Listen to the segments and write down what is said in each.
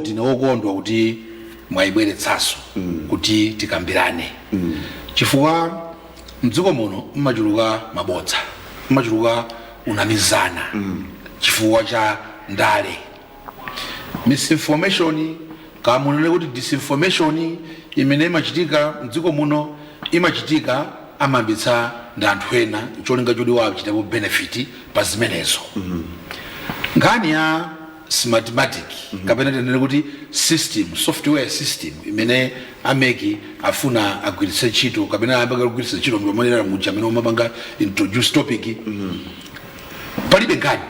ndinokondwa kuti mwaibweretsanso kuti tikambirane chifukwa mdziko muno mmachuluka mabodza, mmachuluka unamizana chifukwa cha ndale, misinformation kamunene kuti disinformation imene imachitika mdziko muno imachitika amambitsa ndi anthu ena cholinga choti wachitapo benefit pa zimenezo. Nkhani ya smartmatic kapena tinene kuti system, software system imene ameki afuna agwiritse ntchito kapena ayamba kugwiritsa ntchito ndiwomonera muja amene umapanga introduce topic palibe nkhani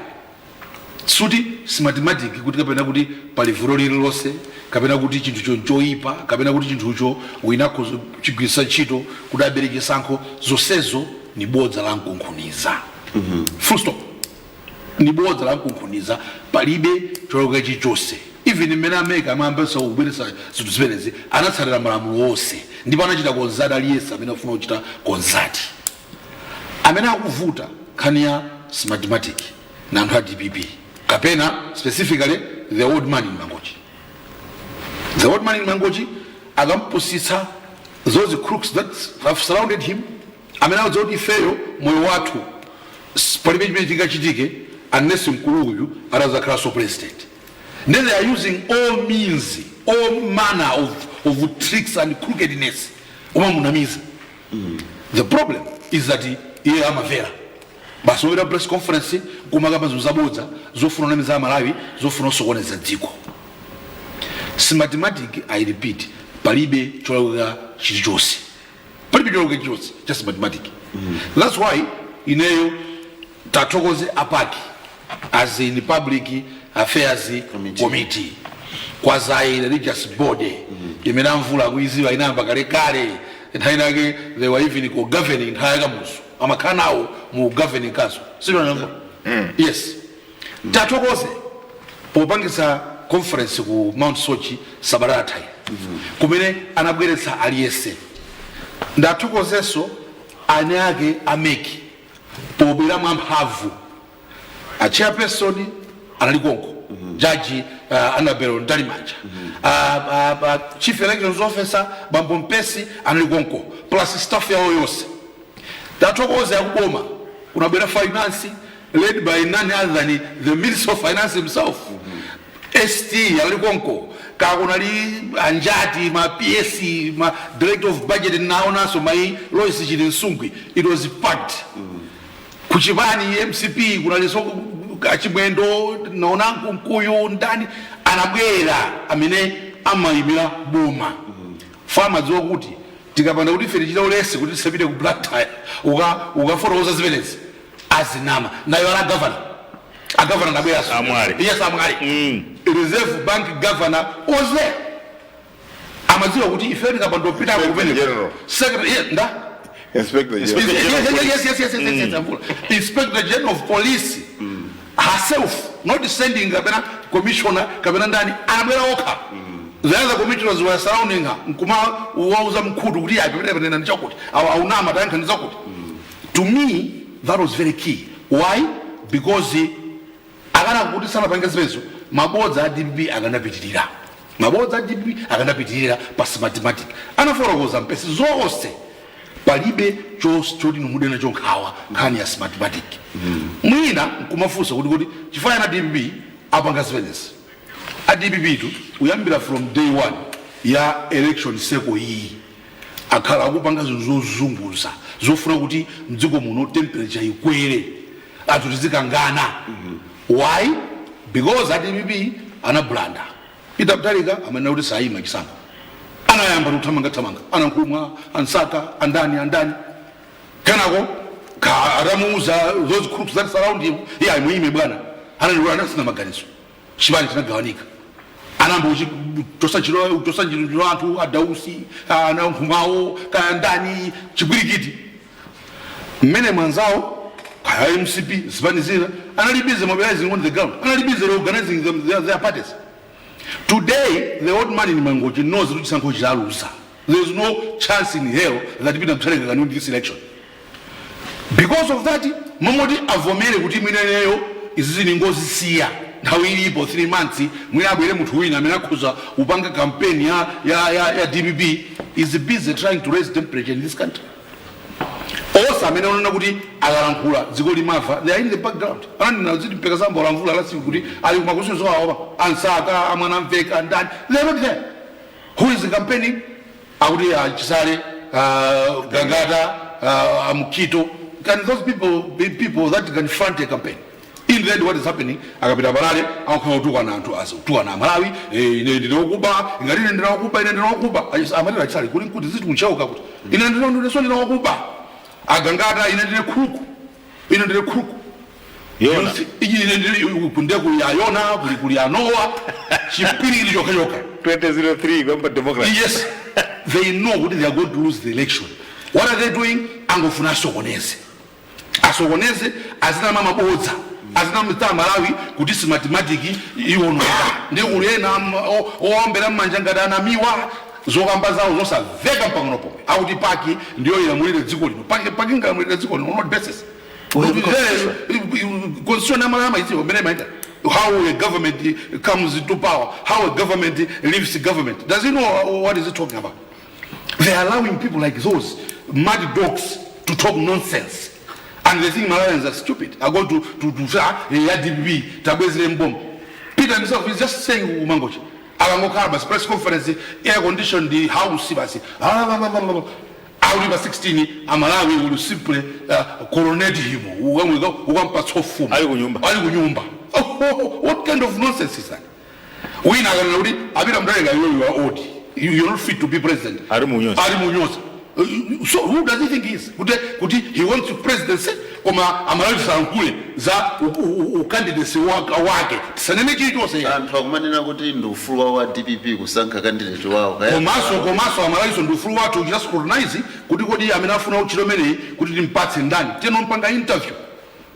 suti smartmatic kuti kapena kuti pali vuto lililonse kapena kuti chinthu choipa kapena kuti chinthucho winako chigwiritsa ntchito kuti abereke sankho, zonsezo ni bodza la mkunkhuniza. Full stop. Ni bodza la mkunkhuniza, palibe choloka chichonse. Even imene ameka amambesa kubweretsa zinthu zimenezi anatsatira malamulo onse ndipo anachita konzati aliyense amene afuna kuchita konzati. Amene akuvuta nkhani ya smartmatic na anthu a DPP kapena specifically the old man in Mangochi. The old man in Mangochi akampusitsa those crooks that have surrounded him. Amene akuti ifeyo moyo wathu palibe chimene chingachitike unless mkulu uyu atazakhala so president. Then they are using all means, all manner of tricks and crookedness. The problem is that iye amavera basi wera press conference kumakamba zozabodza zofuna unamiza Malawi zofuna usokoneza dziko. Smartmatic, I repeat, palibe choloka chilichonse. Palibe choloka chilichonse, just smartmatic. That's why ineyo tatokoze apaki as in public affairs committee kwazayi religious body imene mvula kuiziwa inamba kale kale nthainake they were even governing nthaka muso amakanawo mu governing council sio namba. Yes, tatokoze popangisa conference ku Mount Sochi Sabarata kumene anabweretsa aliyese ndatokozeso ane ake ameki pobera mwamphamvu a chairperson analikonko Judge Annabel Ndalimanja, Chief Elections Officer Bambo Mpesi analikonko plus staff yao yose. Tatokoze akuboma unabera finance led by none other than the Minister of Finance himself. ST analikonko kakunali anjati ma PSC ma Director of Budget naona so mai Lois Chilinsungwi. It was packed. Kuchibani MCP kunaliso kachimwendo naonangu mkuyu ndani anabwera amene amayimira boma. Farmers wokuti tikapanda kuti ife tichita ulesi kuti tisapite ku black tie ukaforoza zimenezi azinama nayo ala governor a governor nabwera Amwali. Yes, Amwali. Reserve Bank governor was there. Amadziwa kuti ife tikapanda kupita kumene secretary nda Inspector General. Yes. Inspector General of Police herself, not sending Kabena commissioner, Kabena Dani, Amela Oka. The other commissioners were surrounding her. Nkuma was Mkudu, and Chokut, our Unama, Dank and Zokut. To me, that was very key. Why? Because the Agana Budisana Bangasveso, Maboza DB Agana Pitira. Maboza DB Agana Pitira, Pass Mathematic. And a follow was a Zoste. Palibe chose chodi numudena chonk hawa kani ya smartmatic. Mwina kumafusa kuti chifaya na DBB apangasvenes. A DBB tu uyambira from day one ya election seko hii akhala kupanga zozunguza zofuna kuti mdziko muno temperature ikwere atutizikangana. Why? Because a DBB ana blanda itabtalika amana kuti sayima chisanga anayamba kutamanga anakumwa ansaka andani kanako aramuza those groups that surround him yeah muime bwana analiwana sina maganizo chibali chinagawanika anambo tosanjiro anthu adausi ana nkumawo kandani chibwirikiti mmene mwanzawo kaya MCP zipanizira analibize mobilizing on the ground analibize organizing their parties. Today, the old man in Mangochi knows which Sanko Jalusa. There is no chance in hell that people can win this election. Because of that, Mamodi Avomere Utimineo is in Ngozi Sia. nthawi ilipo 3 months mwina abwere munthu wina amene akhuza upanga campaign ya DPP is busy trying to raise temperature in this country. Osa amene onena kuti akalankhula dziko limava, they are in the background. Anani ziti mpeka sambo olamvula lasi kuti ali kumakusunzo awo ansaka amwana mveka ndani, they are not there. Who is campaigning? Akuti Chisale, Gangata, Mukito. Can those people be people that can front a campaign? In the end, what is happening? Akapita balale, akautuka na antu aso. Tuwa na Malawi, ndinokuba, ngari ndinokuba. Amadira Chisale, kuti zitu mchauka kuti. Ndinokuba. Agangata inendele kruku. Yona. Kunde kuyayona, kuliyanoa. Chipiri ili yoka. 2003, Gomba Democrat. Yes. They know what they are going to lose the election. What are they doing? Angofuna asokoneze. Asokoneze, azina mama boza. Azina mta Malawi, kutisi matematiki, iwono. Ndi ulena, oambela manjangada na miwa. Zogamba zao zosa vega mpangono pombe. Auti paki ndio inamulile dziko lino. Paki ngamulile dziko lino on what basis? Constitution amalama iti obenemaita. How a government comes into power, how a government leaves the government. Does he know what is he talking about? They are allowing people like those mad dogs to talk nonsense. And they think Malawians are stupid. I go to DPP, Tabezre Mbom. Peter himself is just saying Umangochi. Alangokarba's press conference, air conditioned the house. Out of 16, Malawi will simply coronate him. When we go, one part of food. What kind of nonsense is that? We now you are old. You're not fit to be president. So who does he think he is? He wants to presidency? Amalawi sankule za candidacy wake. Saneneki ito say. Antwakumanina kuti ndufulwa wa DPP kusanka candidate wao. Komaso Amalawi ndufulwa to just scrutinize kuti amenafuna uchilomene kuti timpatse ndani. Teno mpanga interview.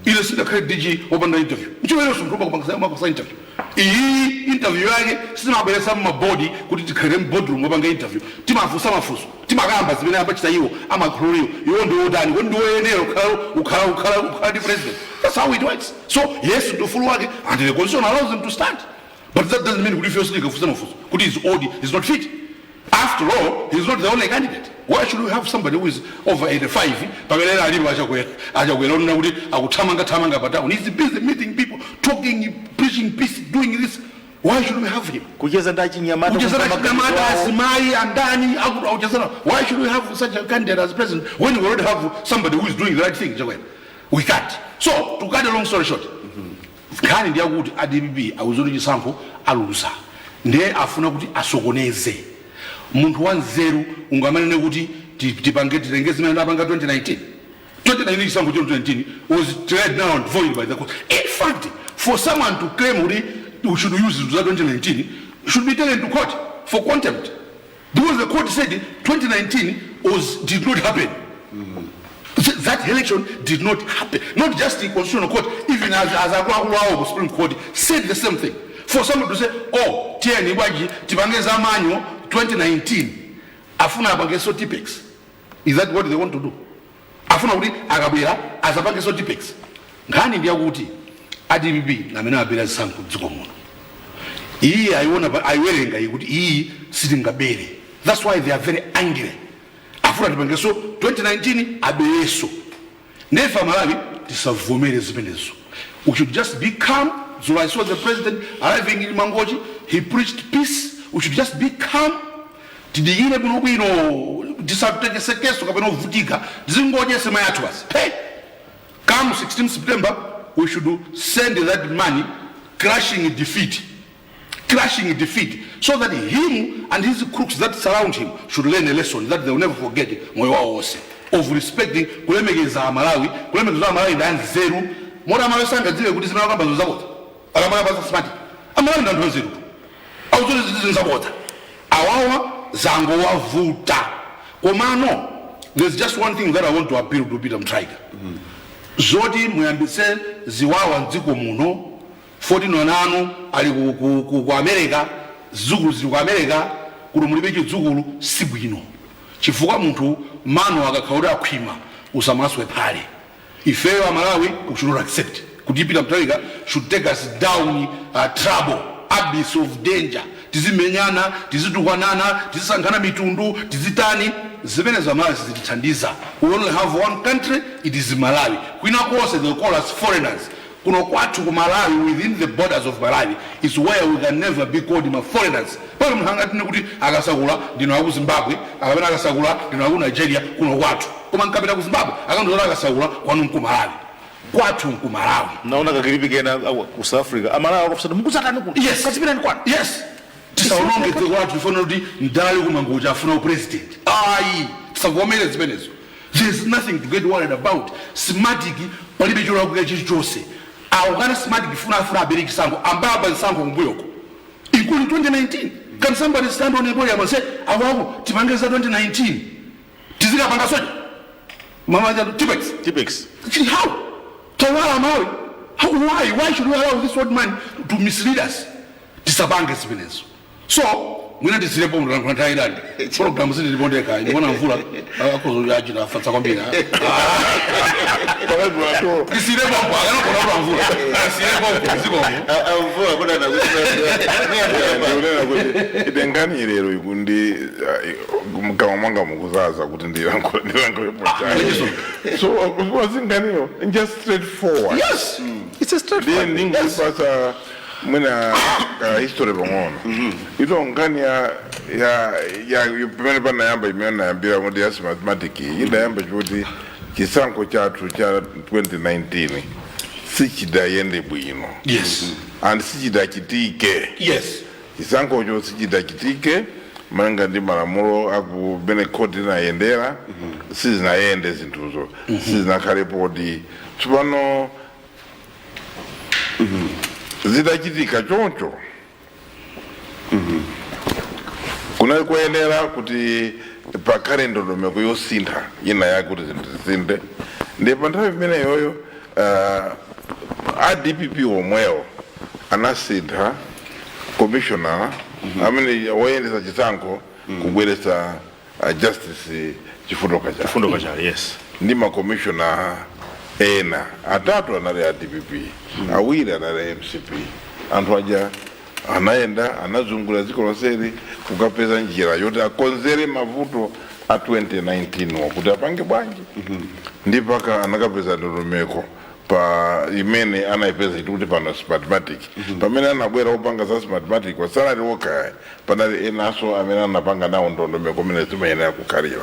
Ile sida kare DG opanda interview. Mchimelo sumruba kupanga interview. Iyi interview yake sina abelesa mabody kuti tikhale boardroom opanga interview. Timafusa mafuso. Timagamba zimene abachita iwo amakhulio. Iwo ndi odani, wo ndiwo yenero ukhala the president. That's how it works. So yes, ndufulu wake and the constitution allows him to stand. But that doesn't mean kuti first kufusa mafuso. Kuti is old, is not fit. After all, he's not the only candidate. Why should we have somebody who is over 85? He's busy meeting people, talking, preaching peace, doing this. Why should we have him? Why should we have such a candidate as president when we already have somebody who is doing the right thing? We can't. So, to cut a long story short, Kani dia kuti ADBB awuzuri chisankho alusa. Ndiye afuna kuti asokoneze. Muntu wanzeru ungamanene kuti tipange titenge zimene ndapanga 2019 chisankho 2019 was tried now and voided by the court. In fact, for someone to claim we should use it 2019 should be taken to court for contempt, because the court said 2019 did not happen. That election did not happen. Not just the constitutional court, even as the Supreme Court said the same thing. For someone to say, oh, tieni waji tipangeza manyo 2019 afuna apangeso tipex. Is that what they want to do? Afuna kuti akabwera azapangeso tipex. Ngani ndiya kuti ADBB ngamena abera sanku dziko muno. Iyi aiwerenga kuti iyi sitingabere. That's why they are very angry. Afuna tipangeso 2019 abereso. Nefa Malawi tisavomere zimenezo. We should just be calm. So I saw the president arriving in Mangochi. He preached peace. We should just be calm. Hey, come 16 September, we should send that money crashing defeat. So that him and his crooks that surround him should learn a lesson that they will never forget of respecting kulemekeza Malawi dan zero. Mora Malawi sanga ziwe kuti zimene akamba zozabota. Akamala basa smart. Amalawi ndandu zero. Awuzo zizabota. Awawa zango wavuta. Komano, there's just one thing that I want to appeal to Peter Mtraiga. Zodi muyambise ziwawa nziko muno 14 ali ku America, zukulu zili ku America, kulumulibechi zukulu sibwino. Chifukwa muntu mano akakhaura akhwima usamaswe phale. Ifeyo Malawi we should not accept kutipita mtalika should take us down trouble, abyss of danger. Tizimenyana, tizitukwanana, tizisankhana mitundu, tizitani, zimene za Malawi zitithandiza. We only have one country, it is Malawi. Kwina kwose they call us foreigners. Kuno kwathu ku Malawi, within the borders of Malawi, is where we can never be called foreigners. Pale mhangatini kuti akasakula ndino aku Zimbabwe, akapena akasakula ndino aku Nigeria, kuno kwathu. Koma nkapita ku Zimbabwe, akandola akasakula kwanu ku Malawi. Kwathu ku Malawi. Naona kakilipi kena ku South Africa. Amalawi akufusana mukuzakani ku. Yes, kasipira ni kwanu. Yes. Tisaononge kwathu ifuna kuti ndali kumangoja afuna president. Ayi, tisavomere zimenezo. There's nothing to get worried about. Smartic palibe chola kuya chilichonse. Aukana Smartic funa afuna abereki sango ambaba nsango kumbuyoko. Including 2019. Can somebody stand on a podium and say, awawo tipangeza 2019. Tizika panga soja. Mama jadu Timvetse. How? Tawala Malawi. Why? Why should we allow this old man to mislead us? Tisabange zimenezo. So, mwina tisirepo mwantai dali. Program zili libondeka. Ni mwana mvula. Akozo yajina fatsa kwambira. Tisirepo mwa. Gana kuna mvula. Tisirepo mwa. Mvula kuna na kusi. Itengani ilero ikundi mkama mwanga mukuzaza kuti ndirango yopocha. So, wazinganiyo, just straightforward. Yes. It's a straightforward. Then ningu pasa mwina history bongono. Ito ngani ya pemene pa nayamba imeona yambira mwede ya mathematiki. Ida yamba chuti chisanko chatu cha 2019. Sichida yende bwino. Yes. And sichida chitike. Yes. Chisanko cho sichida chitike. Manga ndi malamulo aku bene kodi na yendera. Sisi na yende zintuzo. Sisi na karepodi. Chupano zidachitika choncho. Kuna kuendera kuti pakare ndondomeko yosintha ina yakuti zinthu ndipo nthawi imene yoyo DPP omwewo anasintha commissioner amene woyendesa chisankho kubweretsa justice chifundo kacha. Yes. Ndi ma commissioner ena atatu anali DPP, awiri anali MCP. Anthu aja anaenda anazungula dziko lonseli kukapeza njira yoti akonzere mavuto a 2019 wakuti apange bwanji. Ndipo anakapeza ndondomeko pa imene anaipeza ituti pano mathematic. Pamene anabwera upanga za mathematic wasalari woka panali enaso amene anapanga nawo ndondomeko imene zimayenera kukhalira.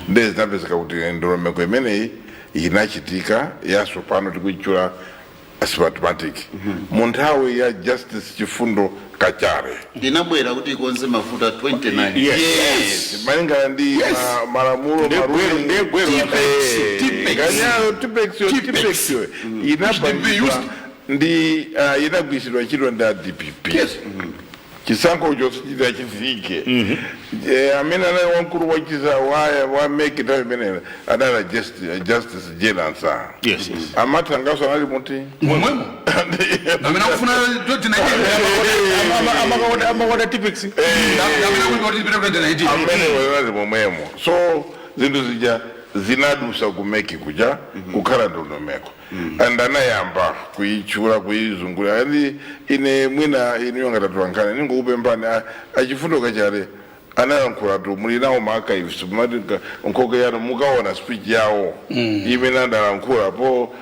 Ndezi zinapezeka kuti ndondomeko imeneyi inachitika yaso pano tikuichula mathematic. Munthawi ya justice chifundo kachare inabwera kuti ikonze mafuta 29. Yes. Malinga ndi malamulo Timvetse inapangidwa ndi inagwisidwa ntchito ndi DPP. Chisankho chosachita chifike. Amene anali wamkulu wachiza wa make it imene adala justice jelansa. Yes. Amatangaso anali muti Mwemwe. Amene akufuna 2019. Amakoda Timvetse. Amene akufuna 2019. Amene wali momwemo. So zinthu zija zinadusa kumeki kuja kukhala ndondomeko. Andanayamba kuichula kuizungula yani ine mwina iniyonga tatuwankana ningo upembani achifundo kachare anayankhula tu muli nawo ma archives madika nkoke yano mukaona speech yawo imene ndalankhula po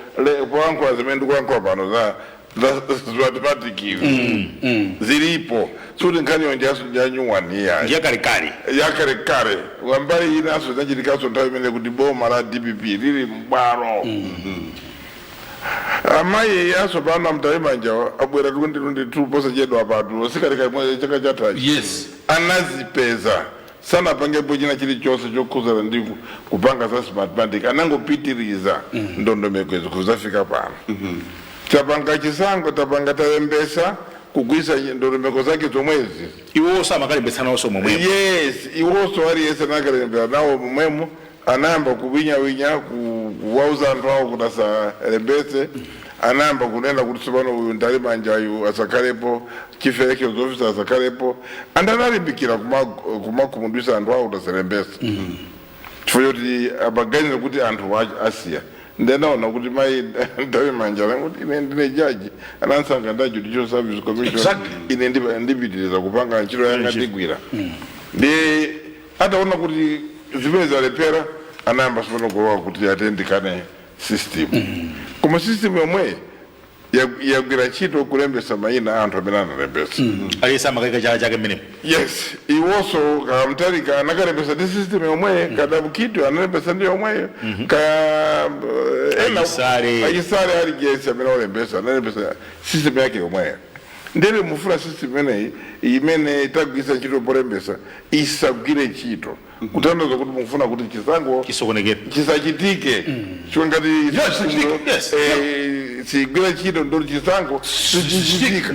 ankhula zimene ndikulankhula pano za mathematic zilipo suti nkhani yonjaso janyuwani yakalekale wambali inaso zachitikaso nthawi imene kuti boma la DPP lili mbwalo. Amayi yaso pano mtaimanja abwera 2022 posa chedwa patu sikalika imwe chaka chatachi. Yes. Anazipeza sana pangepo china chilichonse chokhuzana ndi kupanga za mathematic anangopitiriza ndondomeko izo kuzafika pano. Tapanga chisango tapanga talembesa kugwisa ndondomeko zake zomwezi. Iwo samakalembetsana oso momwemo. Yes, iwoso ali yese nakalembera nawo momwemo anamba kuwinya kuwauza anthu awo kuti asalembetse. Anamba kunena kuti tsopano uyu ndalimanja ayu asakalepo chief elections officer asakalepo andanalimbikira kumakhumudwisa anthu awo kuti asalembetse. Chifukwa choti abaganizira kuti anthu asiya ndenaona kuti mai ndawe manjala kuti ine ndine jaji anansanga nda judicial service commission ine ndipitiriza kupanga ntchito yanga ndigwira ndi ataona kuti zimene zalepera anayamba sipano kulowa kuti atendikane system koma system yomwe yagwira ntchito kulembesa mayina anthu amene analembesa aliyesa makaika chala chake mmene yes iwonso kamtalika anakalembesa ndi system yomwe kadabukidwe analembesa ndi yomweyo ayisale ali jesi amene olembesa analembesa system yake yomweyo ndere mufuna system imeneyi imene itagwisa ntchito polembesa isagwire ntchito kutanthauza kuti mufuna kuti chisankho chisachitike chifukwa ngati sigwira ntchito ndo chisankho sichichitika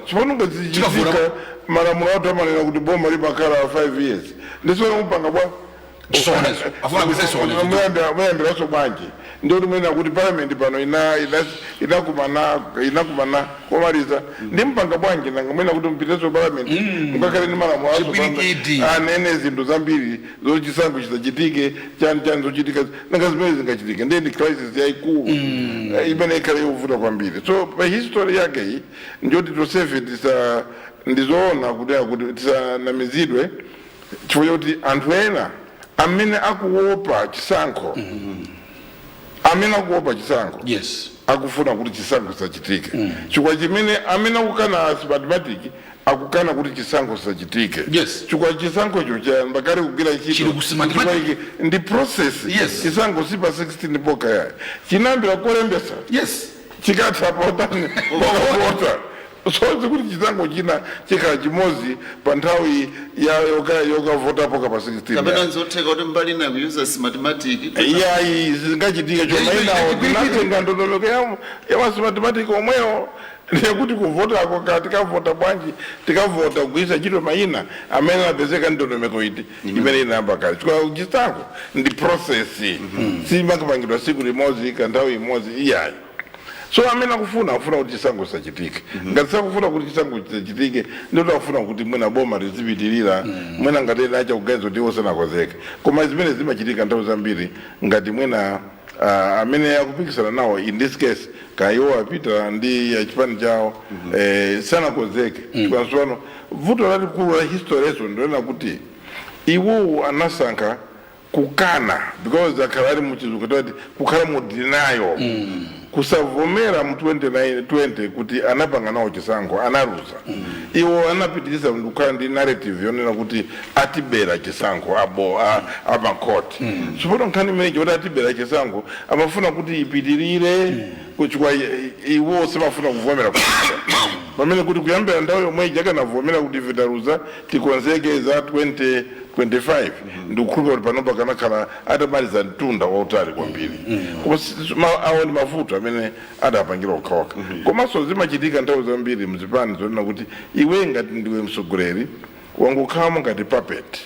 chifukwa ngazichitika malamulo athu amanena kuti boma limakhala 5 years ndisona mupanga bwa muyambiraso bwanji ndio tumena kuti parliament pano inakumana komaliza ndi mpanga bwanji nanga mwena kuti mpiteso parliament mukakhale ndi malamulo aso anene zinthu zambiri zochisankho chisachitike chani zochitika nanga zimene zingachitike ndiye ndi crisis yaikulu imene ikhale yovuta kwambiri so pa history yake iyi ndiyoti tosefe ndizoona kuti tisanamizidwe chifukwa kuti anthu ena amene akuopa chisankho yes akufuna kuti chisankho chisachitike chifukwa chimene amene akukana mathematics akukana kuti chisankho chisachitike yes chifukwa chisankho cho mbakale kugwira ntchito ndi process chisankho sipa 16 poka yayi chinambira kolembesa yes chikatha potani pokavota so kuti chisankho china chikhala chimozi pa nthawi yokavota poka pa 16 kapena nzotheka kuti mbali na kuyuza mathematics yayi zingachitika chomainawo tinatenga ndondomeko ya mathematics omweyo ndikuti kuvotako tikavota bwanji tikavota kugwiritsa ntchito mayina amene apezeka ndondomeko iti imene inayamba kale chifukwa chisankho ndi process simakapangidwa tsiku limodzi kanthawi imodzi iyayi so amene akufuna kuti chisankho chisachitike ngati sakufuna kuti chisankho chisachitike ndito akufuna kuti mwina boma lizipitirira mwina ngati nacha kuganiza kuti osanakozeka koma zimene zimachitika nthawi zambiri ngati mwina amene akupikisana nawo in this case kayiwo apita ndi chipani chawo sanakozeke chikwanso vuto lalikulu la history yeso ndiyona kuti iwo anasankha kukana because akhala ali muchizukati kukhala mu denial kusavomera mu 2020 kuti anapanga nawo chisankho anaruza iwo anapitiriza kukhala ndi narrative yonena kuti atibera chisankho amakoti chifukwa nkhani imene choti atibera chisankho amafuna kuti ipitirire kuchikwa iwo samafuna kuvomera pamene kuti kuyambira nthawi yomwe chakanavomera kuti vitaruza tikonzeke za 2025 ndikukhulupira kuti panopa kanakhala atamaliza mtunda wautali kwambiri koma awo ndi mavuto amene adapangira okhaokha komanso zimachitika nthawi zambiri mzipani zonena kuti iwe ngati ndiwe mtsogoleri wangokhalamo ngati puppet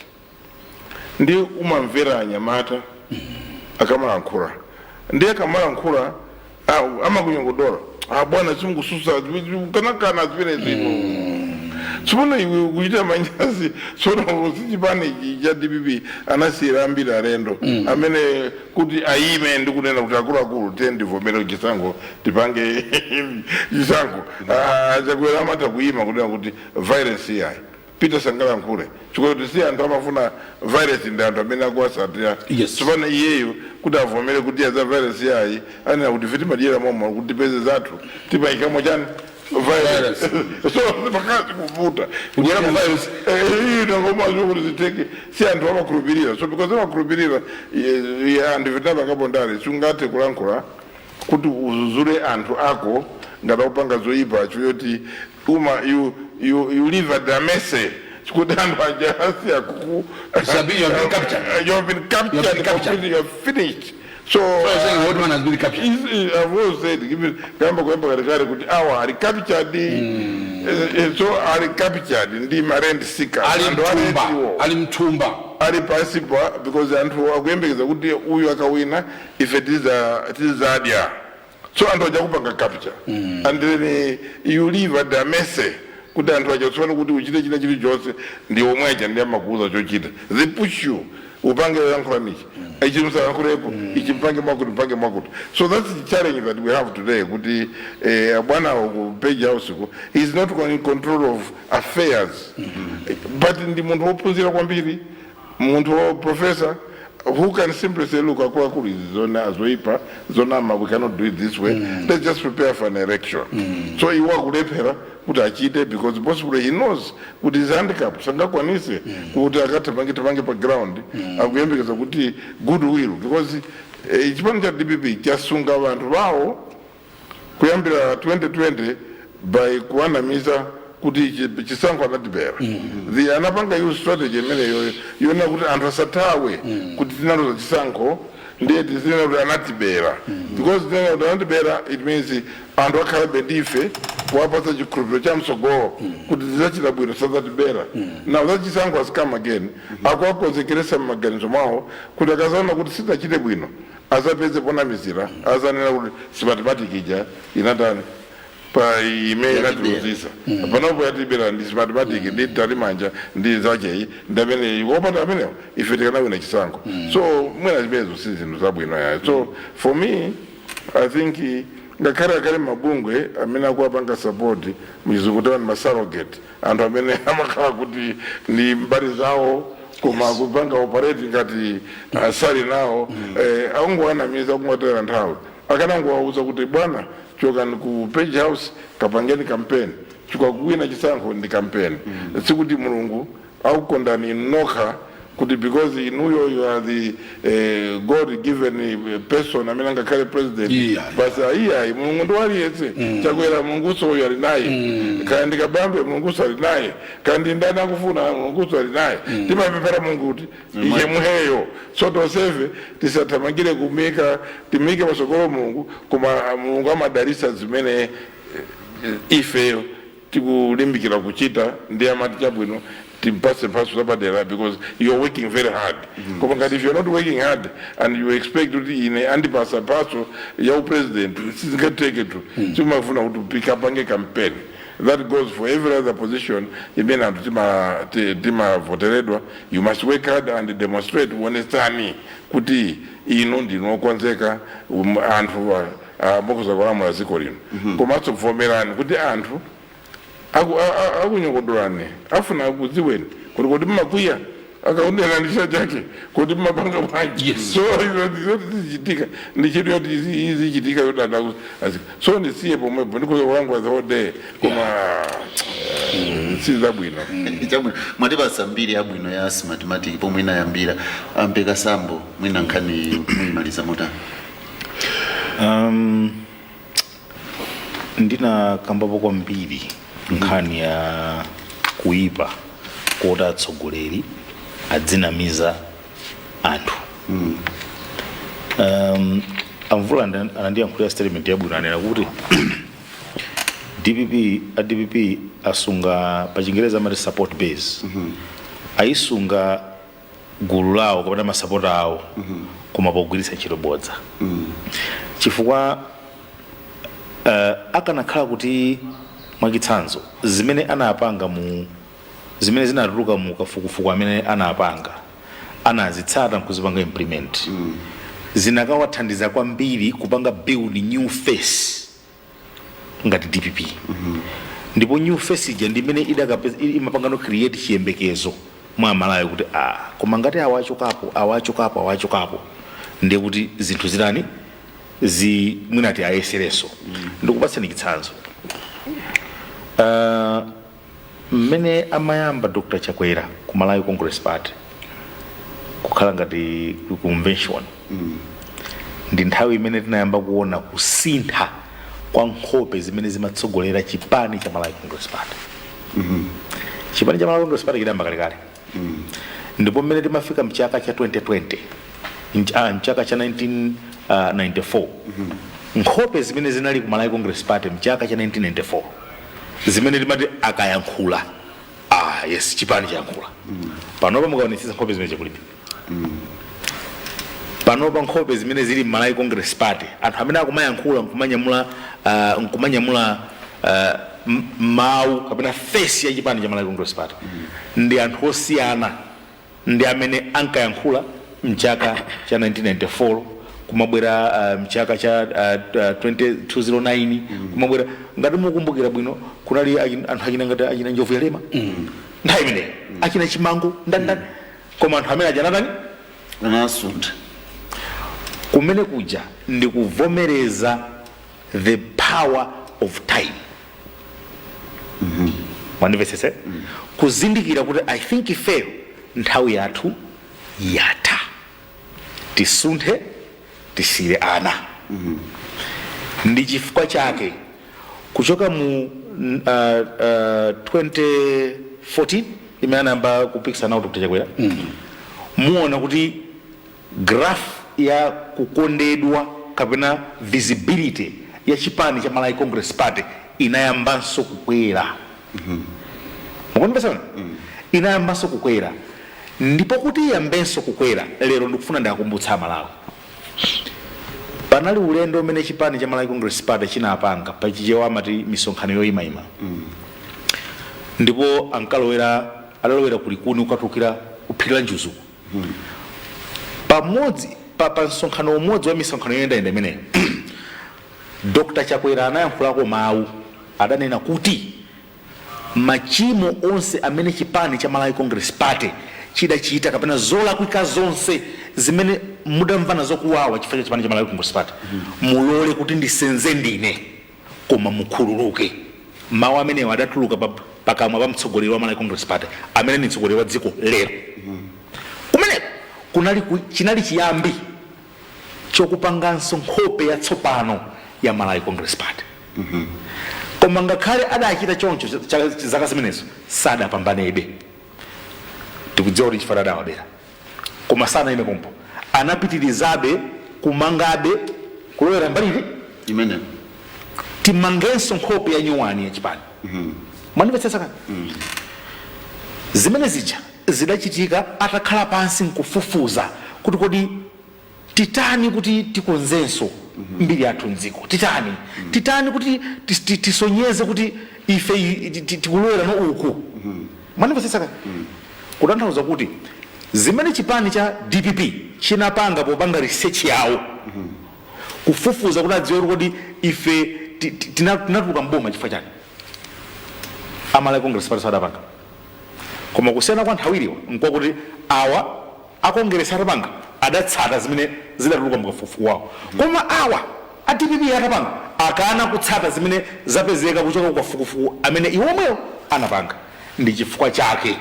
ndi umamvera anyamata akamalankhula ndi akamalankhula amakunyogodola bwana simungususa kanakana zimene zino Sono iwe kuita manyazi sono sichipani cha DPP anasira ambiri alendo amene kuti aime ndikunena kuti akuluakulu tendivomera chisankho tipange chisankho chakwera amata kuima kunena kuti violence yayi Peter Sangala nkule chikolo tisi anthu amafuna virus ndi anthu amene akuwasatira tsopano iyeyo kuti avomere kuti za virus yayi anena kuti fiti madiyera momo kuti peze zathu tipayikamo chani virus so bakati kuvuta kugera mu virus ngoma zuri ziteke si anthu amakhulupirira so because amakhulupirira anthu vitaba kabondale sungate kulankhula kuti uzuzure anthu ako ngati upanga zoyipa chiyoti you live at the mercy kuti anthu ajasi akuku you've been captured you're finished. So what man has been captured? I've always said, give me kamba kuti awa are captured. So are captured in the marine seeker. Alimtumba. Ali possible because anthu akuyembekeza kuti uyu akawina if it is adia. So anthu ajakupanga capture. And then you live at the mercy. Kuti anthu ajatsona kuti uchite china chili chose ndi omwe aja ndi amakuza chochita. They push you. upange yankhulanichi ichimusa yankhulepo ichimpange mwakuti. So that's the challenge that we have today kuti bwana ku Page House he is not in control of affairs but ndi munthu wophunzira kwambiri, munthu wo professor who can simply say, look, zona we cannot do it this way. Let's just prepare for an election. So he work because possibly he knows with his handicap. Sangakwanise kuti akatapange pa ground. Akuyembekeza kuti goodwill because chipani cha DPP chasunga vantu vao kuyambira 2020 by kuanamiza kuti chisankho anatibera. The anapanga use strategy imene yona kuti anthu asatawe kuti tinalo chisankho ndiye tizina kuti anatibera. Because tinalo kuti anatibera it means anthu akhala bendife kuwapasa chikhulupiriro cha msogolo kuti tizacita bwino sazatibera. Now that chisankho has come again akuwakonzekeresa m'maganizo mwawo kuti akazaona kuti sidachite bwino azapeze ponamizira azanena kuti simathematic ija inatani pa ime inatiluzisa panopo yatibera ndi mathematic ndi talimanja ndi zacheyi ndamene wopanda amene ife tikanawina chisankho. So mwina zimenezo si zinthu zabwino yayo. So for me I think ngakhale akale mabungwe amene akuwapanga support mchizungu ni masurrogate, anthu amene amakhala kuti ndi mbali zawo koma kupanga operate ngati asali nawo aungowanamiza kungotera nthawi akanangowauza kuti bwana chokani ku Page House kapangeni campaign chikakuwina chisankho ndi campaign. Sikuti mulungu akukondani nokha kuti because inuyo you are the God given person amene angakhale president basi iya mulungu ndo aliyese chakwera mulungu so yali naye kandi kabambe mulungu so ali naye kandi ndani akufuna mulungu so ali naye timapepera mulungu kuti iye muheyo so toseve tisathamangire timike masogolo mulungu koma mulungu amadalisa zimene ifeyo tikulimbikira kuchita ndi amati chabwino timpase paso zapadera because you are working very hard. If you are not working hard and you expect to be in antipasa paso ya president singateke tu timafuna kuti pick up a campaign. That goes for every other position. Even at tima voteredwa, you must work hard and demonstrate honestly kuti ino ndinokwanzeka anthu bokuza kwa maziko lino. Komanso kuvomerana kuti anthu akunyokodolane afuna kuziweni kuti makuya akaonera ndisha chake kuti mapanga bwanji. So zichitika ndichitu yoti izichitika yodada so ndisiye pomwepo ndikuza wangu the whole day koma sizabwino. Mwatipasa mbiri abwino ya mathematic pomwe inayambira ampeka sambo mwina nkhani mwimaliza mota. Ndina kambapo kwa mbiri nkhani ya kuipa kota atsogoleri adzinamiza anthu. Amvula anandiyankhulira statement yabwino anena kuti DPP asunga pa Chingereza amati support base. Aisunga gulu lawo kapena masapota awo koma pogwiritsa ntchito bodza. Chifukwa akanakhala kuti mwachitsanzo zimene anapanga zimene zinatuluka mu kafukufuku amene anapanga anazitsata nkuzipanga implement zinakawathandiza kwambiri kupanga build new face ngati DPP. Ndipo new face ija ndimene imapanga no create chiyembekezo mwa Malawi kuti koma ngati awachokapo ndiye kuti zinthu zirani mwinati ayesereso. Ndikupatsani chitsanzo mmene amayamba Dr. Chakwera ku Malawi Congress Party kukhala ngati convention ndi nthawi imene tinayamba kuona kusintha kwa nkhope zimene zimatsogolera chipani cha Malawi Congress Party. Chipani cha Malawi Congress Party chidayamba kalekale ndipo mmene timafika mchaka cha 2020 mchaka cha 1994 nkhope zimene zinali ku Malawi Congress Party mchaka cha 1994 zimene timati akayankhula yes chipani chayankhula. Panopa mukaonetsa nkhope zimene chakulibe. Panopa nkhope zimene zili Malawi Congress Party anthu amene akumayankhula nkumanyamula mawu kapena face ya chipani cha Malawi Congress Party ndi anthu osiyana ndi amene ankayankhula mchaka cha 1994 kumabwera mchaka cha 2009 kumabwera ngati mukumbukira bwino kunali anthu achina ngati achina Njovu Yalema nthawi imeneyo achina Chimango ndani koma anthu amene ajanatani anasuntha kumene kuja ndi kuvomereza the power of time. Mwandimvetsese kuzindikira kuti I think ifeyo nthawi yathu yatha tisunthe tisire ana. Ndi chifukwa chake kuchoka mu 2014 imene anayamba kupikisana nawo Dr. Chakwera muona kuti graph ya kukondedwa kapena visibility ya chipani cha Malawi Congress Party inayambanso kukwera. Mukundimvesa inayambanso kukwera ndipo kuti yambenso kukwera lero ndikufuna ndakumbutsa Malawi panali ulendo umene chipani cha Malawi Congress Party chinapanga pachichewa amati misonkhano yoyimayima ndipo adalowera kulikuni ukatukira kuphiri la Njuzu pamodzi pa msonkhano umodzi wa misonkhano yoyendayenda imeneyo Dr. Chakwera anayankhulako mawu adanena kuti machimo onse amene chipani cha Malawi Congress Party chidachita kapena zolakwika zonse zimene mudamvana zokuwawa chifukwa cha chipani cha Malawi Congress Party mulole kuti ndisenze ndine koma mukhululuke. Mawu amenewo adatuluka pakamwa pa mtsogoleri wa Malawi Congress Party amene ni mtsogoleri wa dziko lero. Kumene chinali chiyambi chokupanganso nkhope yatsopano ya Malawi Congress Party. Koma ngakhale adachita choncho zaka zimenezo sadapambanebe tikudziwa kuti chifukwa adawabera koma sana ime kompo anapitirizabe kumangabe kulowera mbali imene timangenso nkhope ya nyuwani ya chipani. Mwandimvetsetsa kani zimene zija zidachitika atakhala pansi nkufufuza kuti kodi titani kuti tikonzenso mbiri yathu mdziko titani kuti tisonyeze kuti ife tikulowera no uku. Mwandimvetsetsa kani kutanthauza kuti zimene chipani cha DPP chinapanga popanga research yawo kufufuza kuti adziwe kuti ife tinatuluka mboma chifukwa chani Malawi Congress Party sadapanga koma kusiyana kwa nthawiriwa nkuti awa akongeresa atapanga adatsata zimene zidatuluka mkafufu wawo koma awa a DPP atapanga akana kutsata zimene zapezeka kuchoka kwa fukufuku amene iwomwewo anapanga. Ndi chifukwa chake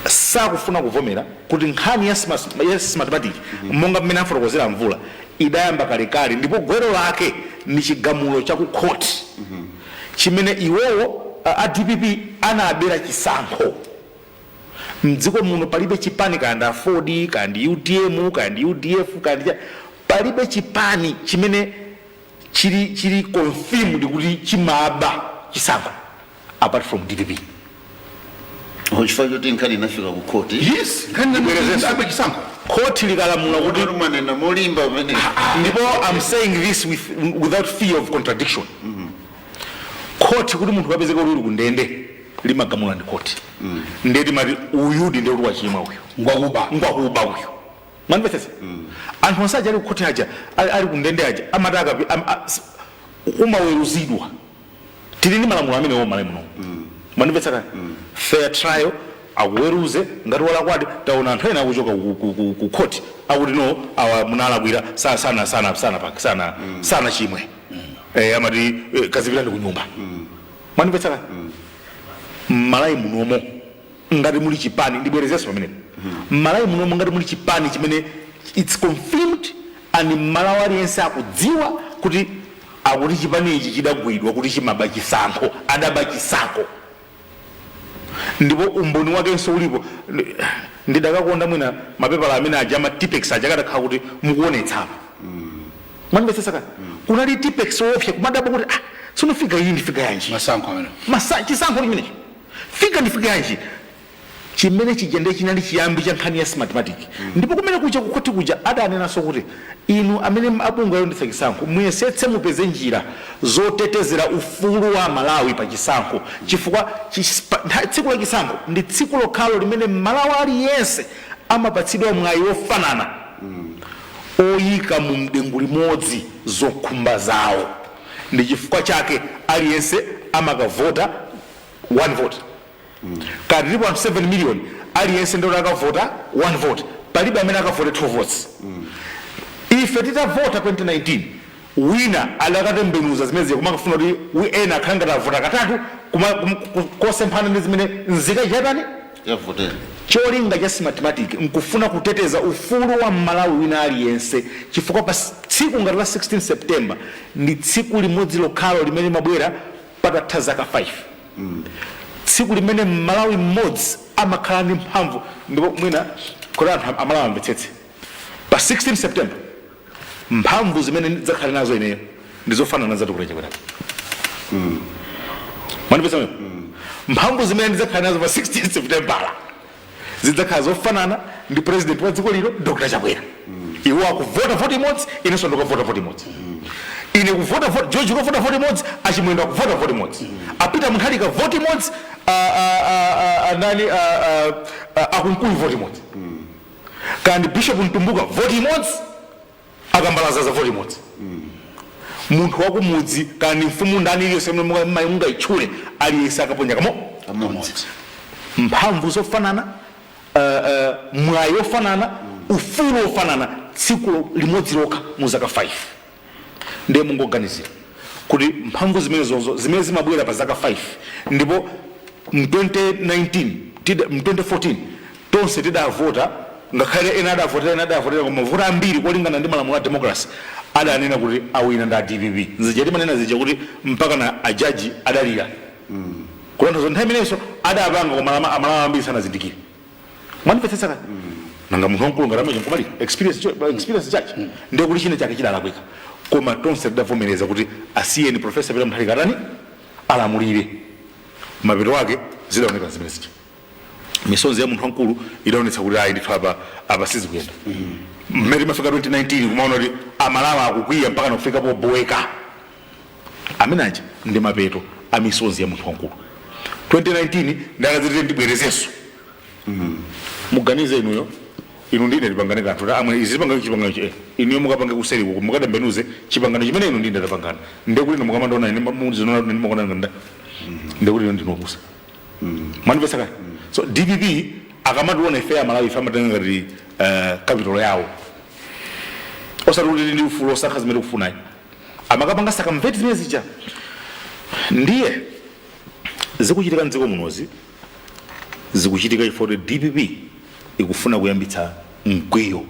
sakufuna kuvomera kuti nkhani ya mathematics monga mmene afotokozera mvula idayamba kalekale ndipo gwero lake ni chigamulo cha ku court chimene iwowo a DPP anabera chisankho mdziko muno palibe chipani kandi afodi kandi UTM kandi UDF kandi palibe chipani chimene chili confirmed kuti chimaba chisankho apart from DPP. Chifukwa choti nkhani inafika ku court. Yes, nkhani inafika chisankho. Court likalamula kuti manena molimba amene ndipo I'm saying this without fear of contradiction. Court kuti munthu kapezeka uli kundende limagamula ndi court. Ndeti mati uyu ndi uli wachimwa uyu. Ngwakuba uyu. Mwandimvetsetsa? Anthu onsaja ali ku court aja ali kundende aja amataka umaweruzidwa. Tili ndi malamulo amene wo Malawi muno. Mwandimvetsa fair trial akuweruze ngati wala kwati taona anthu ena akuchoka ku court akuti no awa munalakwira sana chimwe amati kazipita ndi kunyumba. Mwandimvetsa Malawi munomo ngati muli chipani ndibwerezeso pamene Malawi munomo ngati muli chipani chimene it's confirmed and Malawi aliyense akudziwa kuti akuti chipani ichi chidagwidwa kuti chimaba chisankho adaba chisankho ndipo umboni wake nso ulipo ndidakakonda mwina mapepala amene ajama tipex ajakadakhala kuti mukuonetsa mwandimvetsetsa kani kunali tipex opsa kumadaba kuti sunofika iyi ndifika yanji masankho amene chisankho limenecho fika ndifika yanji chimene chijende chinali chiyambi cha nkhani ya mathematic ndipo kumene kuja kukoti kuja adanenanso kuti inu amene abungu ayondetsa chisankho muyesetse mupeze njira zotetezera ufulu wa Malawi pa chisankho chifukwa tsiku la chisankho ndi tsiku lokhalo limene Malawi aliyense amapatsidwa mwayi wofanana oyika mu mdengu limodzi zokhumba zawo. Ndi chifukwa chake aliyense amakavota one vote. Karibu 7 million aliyense ndo akavota one vote. Palibe amene akavota 2 votes. Ife titavota 2019 wina alakatembenuza zimene kumakafuna kuti ena akhanga tavota katatu kosemphana ndi zimene nzika chatani yavotera. Cholinga cha mathematic nkufuna kuteteza ufulu wa Malawi wina aliyense chifukwa pa tsiku ngati la 16 September ndi tsiku limodzi lokhalo limene mabwera patatha zaka 5. Tsiku limene Malawi mmodzi amakhala ndi mphamvu ndipo mwina kuti anthu amalawi amvetsetse pa 16 September mphamvu zimene zakhala nazo ineyo ndizofanana za Dr. Chakwera. Mwanipesa mwe? Mphamvu zimene ndizakhala nazo pa 16 September zidzakhala zofanana ndi president wa dziko lino Dr. Chakwera. Iwo akuvota voti imodzi, inenso ndikuvota voti imodzi. Ine kuvota voti, George kuvota voti imodzi, Achimwendo kuvota voti imodzi. Apita Munthali ka voti imodzi, Akunkulu voti imodzi. Kandi Bishop Mtumbuka voti imodzi, Akambalaza za voti imodzi. Munthu wakumudzi kandi mfumu ndani iliyonse munga ichule aliyese akaponya kamodzi. Mphamvu zofanana, mwayi ofanana, ufulu ofanana, tsiku limodzi lokha mu zaka 5. Ndiye mungoganizira kuti mphamvu zimene zimabwera pa zaka 5 ndipo mu 2014 tonse tidavota ngakhale ena adavotera koma vota ambiri kolingana ndi malamulo a democracy adanena kuti awina ndi DPP. Nzija timanena zija kuti mpaka na ajaji adalira. Kulondoza nthawi imenenso adapanga koma amalawi ambiri sanazindikire. Mwanipetsetsa kale? Nanga munthu wankulu ngati amene nkumali experience chake ndiye kuti chine chake chidalakwika. Koma tonse tidavomereza kuti asiyeni Professor Peter Mutharika katani alamulire. Mapeto ake zidaoneka zimene zija. Misonzi ya munthu wankulu idaonetsa kuti ayi ndithu apa sizikuyenda. Mmene mafika 2019 kumaona kuti amalawi akukwiya mpaka nakufika poboweka. Amenaja ndi mapeto a misonzi ya munthu wankulu. 2019 ndakazitire ndibwerezenso. Muganize inuyo inu ndine lipangane kanthu amwe izipangano chipangano inuyo mukapange kuseri kuko mukadambenuze chipangano chimene inu ndine lapangana ndekuti ino mukamandona ine muzinona ine mukona nganda ndekuti ino ndinokusa mwanipesa kale. So DPP akamationa ife ya Malawi famatenga ngati capital yawo osati ndi ufulu osakha zimene kufunayi amakapanga sakamveti zimene zija ndiye zikuchitika mdziko munozi zikuchitika chifukwa DPP ikufuna kuyambitsa mkwiyo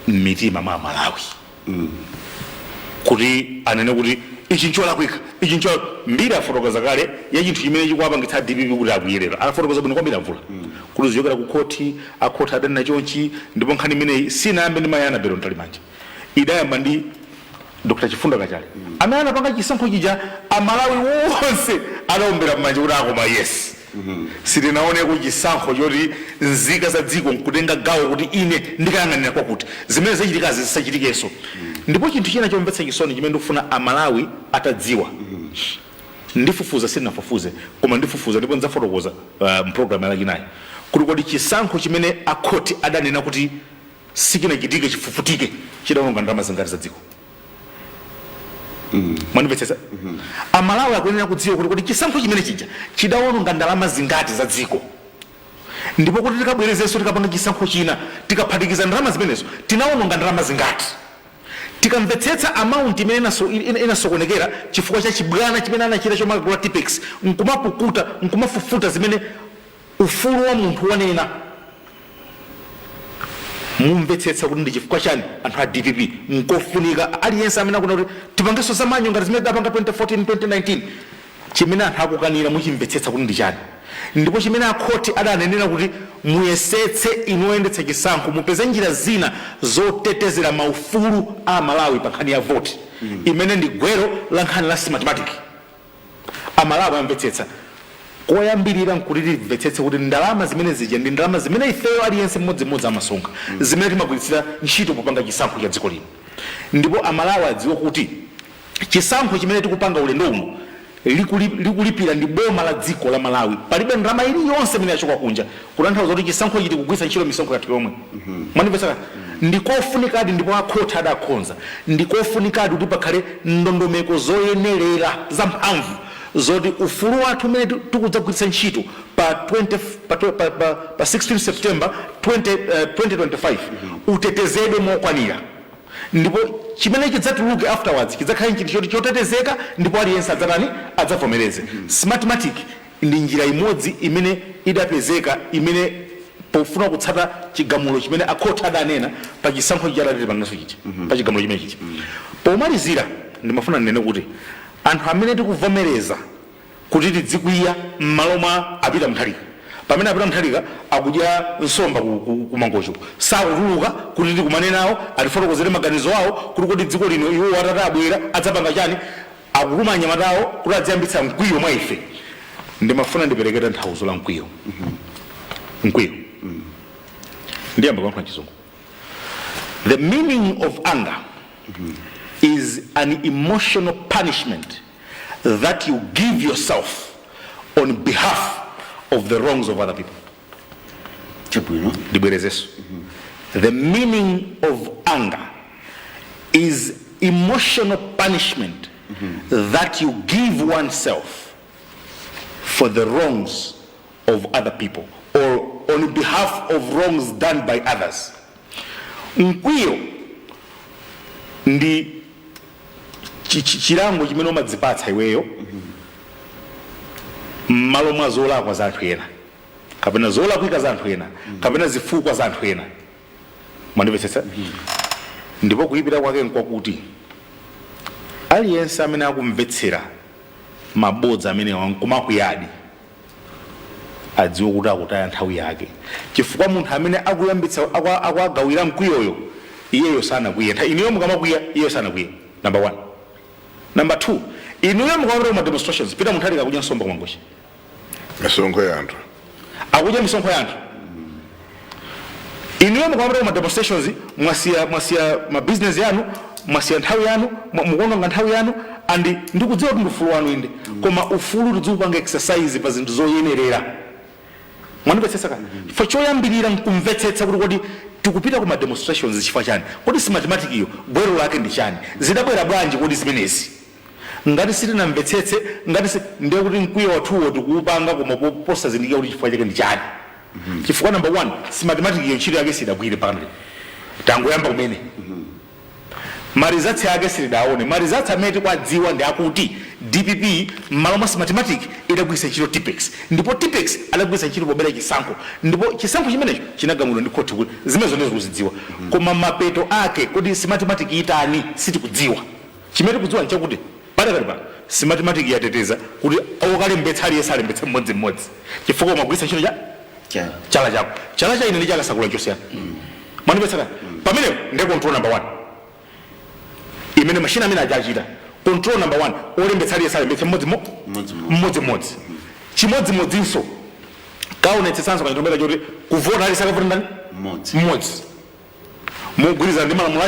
m'mitima mwa Malawi kuti anene kuti ichi ncholakwika ichi ncho mbiri afotokoza kale ya chinthu chimene chikuwapangitsa DPP kuti akuyerera afotokoza bwino kwambiri amvula kuti ziyokera ku khoti akhoti adanena chonchi ndipo nkhani imeneyi sinayambe ndi Mayana Belo Mtalimanja idayamba ndi Dr. Chifunda Kachale amene anapanga chisankho chija amalawi wonse adaombera m'manja kuti akoma yes. Sitinaone kuti chisankho choti nzika za dziko nkutenga gawo kuti ine ndikayang'anira kwakuti zimene zachitikazi zisachitikenso. Ndipo chinthu china chomvetsa chisoni chimene ndikufuna amalawi atadziwa ndifufuza sinafufuze koma ndifufuza ndipo ndidzafotokoza mprogramu yachinayi kuti kodi chisankho chimene akhoti adanena kuti sikinachitike chifufutike chidawononga ndalama zingati za dziko. Mwanipetsetsa? Amalawi akuyenera kudziwa kuti kodi chisankho chimene chija chidawononga ndalama zingati za dziko. Ndipo kuti tikabwerezenso tikapanga chisankho china tikaphatikiza ndalama zimenezo tinawononga ndalama zingati. Tikamvetsetsa amount imene inasokonekera chifukwa cha chibwana chimene anachita chomagula tipex nkumapukuta nkumafufuta zimene ufulu wa munthu wanena. Mumvetsetsa kuti ndi chifukwa chani anthu a DPP nkofunika aliyense amene akuna kuti tipangenso zamanyo ngati zimene tapanga 2014 2019 chimene anthu akukanira muchimvetsetsa kuti ndi chani. Ndipo chimene akhoti adanenera kuti muyesetse inoyendetsa chisankho mupeze njira zina zotetezera maufulu a Malawi pa nkhani ya voti imene ndi gwero la nkhani la mathematic. Amalawi amvetsetsa koyambirira nkuti timvetsetse kuti ndalama zimene zija ndi ndalama zimene ifeyo aliyense mmodzimmodzi amasunga zimene timagwiritsira ntchito popanga chisankho cha dziko lino. Ndipo Amalawi adziwe kuti chisankho chimene tikupanga ulendo uno likulipira ndi boma la dziko la Malawi, palibe ndalama iliyonse imene yachoka kunja, kutanthauza kuti chisankho chiti kugwiritsa ntchito misonkho yathu yomwe. Mwandimvetsa? Ndikofunikadi ndipo akhotha adakhonza, ndikofunikadi kuti pakhale ndondomeko zoyenerera za mphamvu zoti ufulu wathu umene tikudzagwiritsa ntchito pa 16 September 2025 utetezedwe mokwanira. Ndipo chimene chidzatuluke afterwards chidzakhala chinthu chotetezeka ndipo aliyense adzavomereze. Smartmatic ndi njira imodzi imene idapezeka imene pofuna kutsata chigamulo chimene akhotha adanena pa chisankho chichalatire pangenso chichi pa chigamulo chimene chichi. Pomalizira ndimafuna ndinene kuti anthu amene tikuvomereza kuti tidzikwiya m'malo mwa apita Mutharika, pamene apita Mutharika akudya nsomba kumangocho sakutuluka kuti tikumane nawo atifotokozere maganizo awo kuti dziko lino iwo atata abwera adzapanga chani, akutuma anyamata awo kuti adziyambitsa mkwiyo mwa ife. Ndimafuna ndipereketa nthauzo la mkwiyo. Mkwiyo ndiyamba kwa Chizungu. The meaning of anger is an emotional punishment that you give yourself on behalf of the wrongs of other people. The meaning of anger is emotional punishment that you give oneself for the wrongs of other people or on behalf of wrongs done by others. Mkwiyo ndi chilango chimene umadzipatsa iweyo m'malo mwa zolakwa za anthu ena kapena zolakwika za anthu ena kapena zifukwa za anthu ena. Mwandimvetsetsa? Ndipo kuyipira kwake nkwakuti aliyense amene akumvetsera mabodza amene wankumakuyadi adziwe kuti akutaya nthawi yake, chifukwa munthu amene akuyambitsa akuagawira mkwiyoyo iyeyo sanakwiye. Inuyo mukamakwiya iyeyo sanakwiye. Number 1. Number 2, inuyo mukamapita mu demonstrations pita Mutharika akudya nsomba kumangochi, misonkho ya anthu akudya misonkho ya anthu. Inuyo mukamapita mu demonstrations mwasiya ma business yanu, mwasiya nthawi yanu, mukuononga nthawi yanu, andi ndikudziwa kuti ufulu wanu inde koma ufulu tidzupanga exercise pa zinthu zoyenerera. Mwandimvetsetsa kani? Fo choyambirira nkumvetsetsa kuti tikupita ku ma demonstrations chifukwa chani, kodi si mathematics iyo bwero lake ndi chani, zidabwera bwanji kodi zimenezi. Ngati sitinamvetsetse ngati ndiye kuti mkwiyo wathuwo tikuupanga koma posa zindikira kuti chifukwa chake ndi chani. Chifukwa number 1 si mathematics iyo ntchito yake sidagwire pamene tangoyamba kumene. Marizatsi yake silidaone. Marizatsi amene tikwadziwa ndi akuti DPP m'malo mwa mathematics idagwiritsa ntchito TPEX, ndipo TPEX adagwiritsa ntchito pobera chisankho, ndipo chisankho chimenecho chinagamulidwa ndi khoti kuti zimene zonse kuzidziwa. Koma mapeto ake kodi si mathematics itani sitikudziwa. Chimene tikudziwa nchakuti padakalipa si mathematics yateteza kuti okalembetsa aliyense alembetse mmodzimmodzi, chifukwa umagwiritsa ntchito chala chako. Chala cha ine ndi chaka sakula chosiyana. Mwandimvetsa? Pamene ndi control number 1 imene machine amene ajachita. Control number 1 olembetsa aliyense alembetse mmodzimmodzi. Chimodzimodzinso kaonetsetsanso kanjitombera choti kuvota aliyense akavota ndani mmodzi mugwirizana ndi malamulo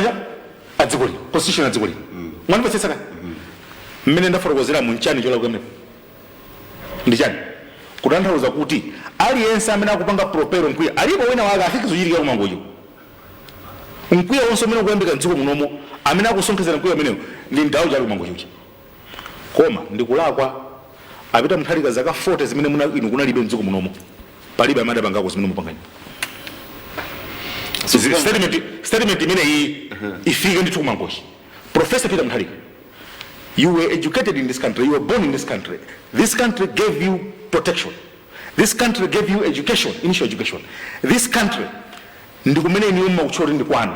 a dziko lino, constitution ya dziko lino. Mwandimvetsetsa kani? Mmene ndafotokozera mu nchani chola kwemene ndi chani, kutanthauza kuti aliyense amene akupanga propero mkwiyo alipo wina wake afikizochitika kumangocho. Mkwiyo wonse umene ukuyambika mdziko munomo amene akusonkhezera mkwiyo ameneyo ndi ndawo chali kumangochocha. Koma ndikulakwa apita Mutharika zaka 40 zimene inu kunalibe mdziko munomo, palibe amene apangako zimene mupangani. Statement imene iyi ifike ndithu kumangochi. Professor Peter Mutharika, you were educated in this country, you were born in this country. This country gave you protection. This country gave you education, initial education. This country ndikumene niyo mauchori ndi kwanu.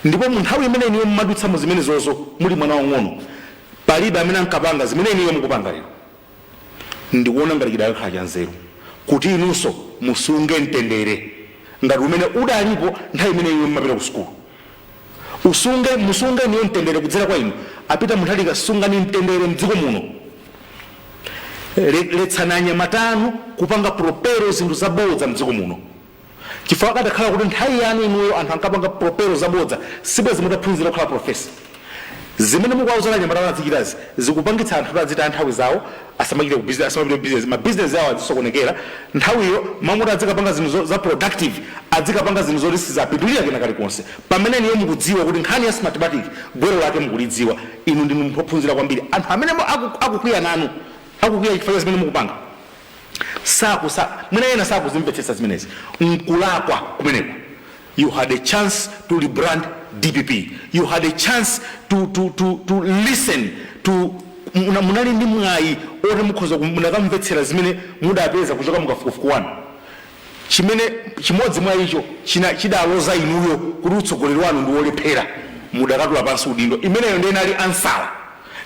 Ndipo munthawi imene niyo mmadutsa mu zimene zozo muli mwana wang'ono palibe amene ankapanga zimene niyo mukupanga lero. Ndikuona ngati chidali khala chanzeru kuti inunso musunge mtendere ngati umene udalipo nthawi imene niyo mmapita ku sukulu. Musunge niyo mtendere kudzera kwa inu. Apita Mutharika sungani mtendere mdziko muno. letsananya matanu kupanga propero zinthu zabodza mdziko muno chifukwa kadakhala kuti nthawi yanu inuyo anthu ankapanga propero zabodza sibwezi mutaphunzira kukhala profesa zimene mukuwauza anyamata azichitazi zikupangitsa anthu azita nthawi zawo asamachite business mabusiness yawo azisokonekera nthawiyo mamuti azikapanga zinthu za productive azikapanga zinthu zoti sizapindulira kena kalikonse pamene niyo mukudziwa kuti nkhani ya mathematic gwero lake mukulidziwa inu ndinu munthu ophunzira kwambiri anthu amene akukwiya nanu akukwiya chifukwa zimene mukupanga mwina ena sakuzimvetsetsa zimenezi nkulakwa kumeneko. You had a chance to rebrand DPP. You had a chance to listen to munali ndi mwayi oti mukhoza munakamvetsera zimene mudapeza kuchoka mukafukufuku wanu chimene chimodzi mwa icho chidaloza inuyo kuti utsogoleri wanu ndi wolephera mudakatula pansi udindo imeneyo ndi inali ansala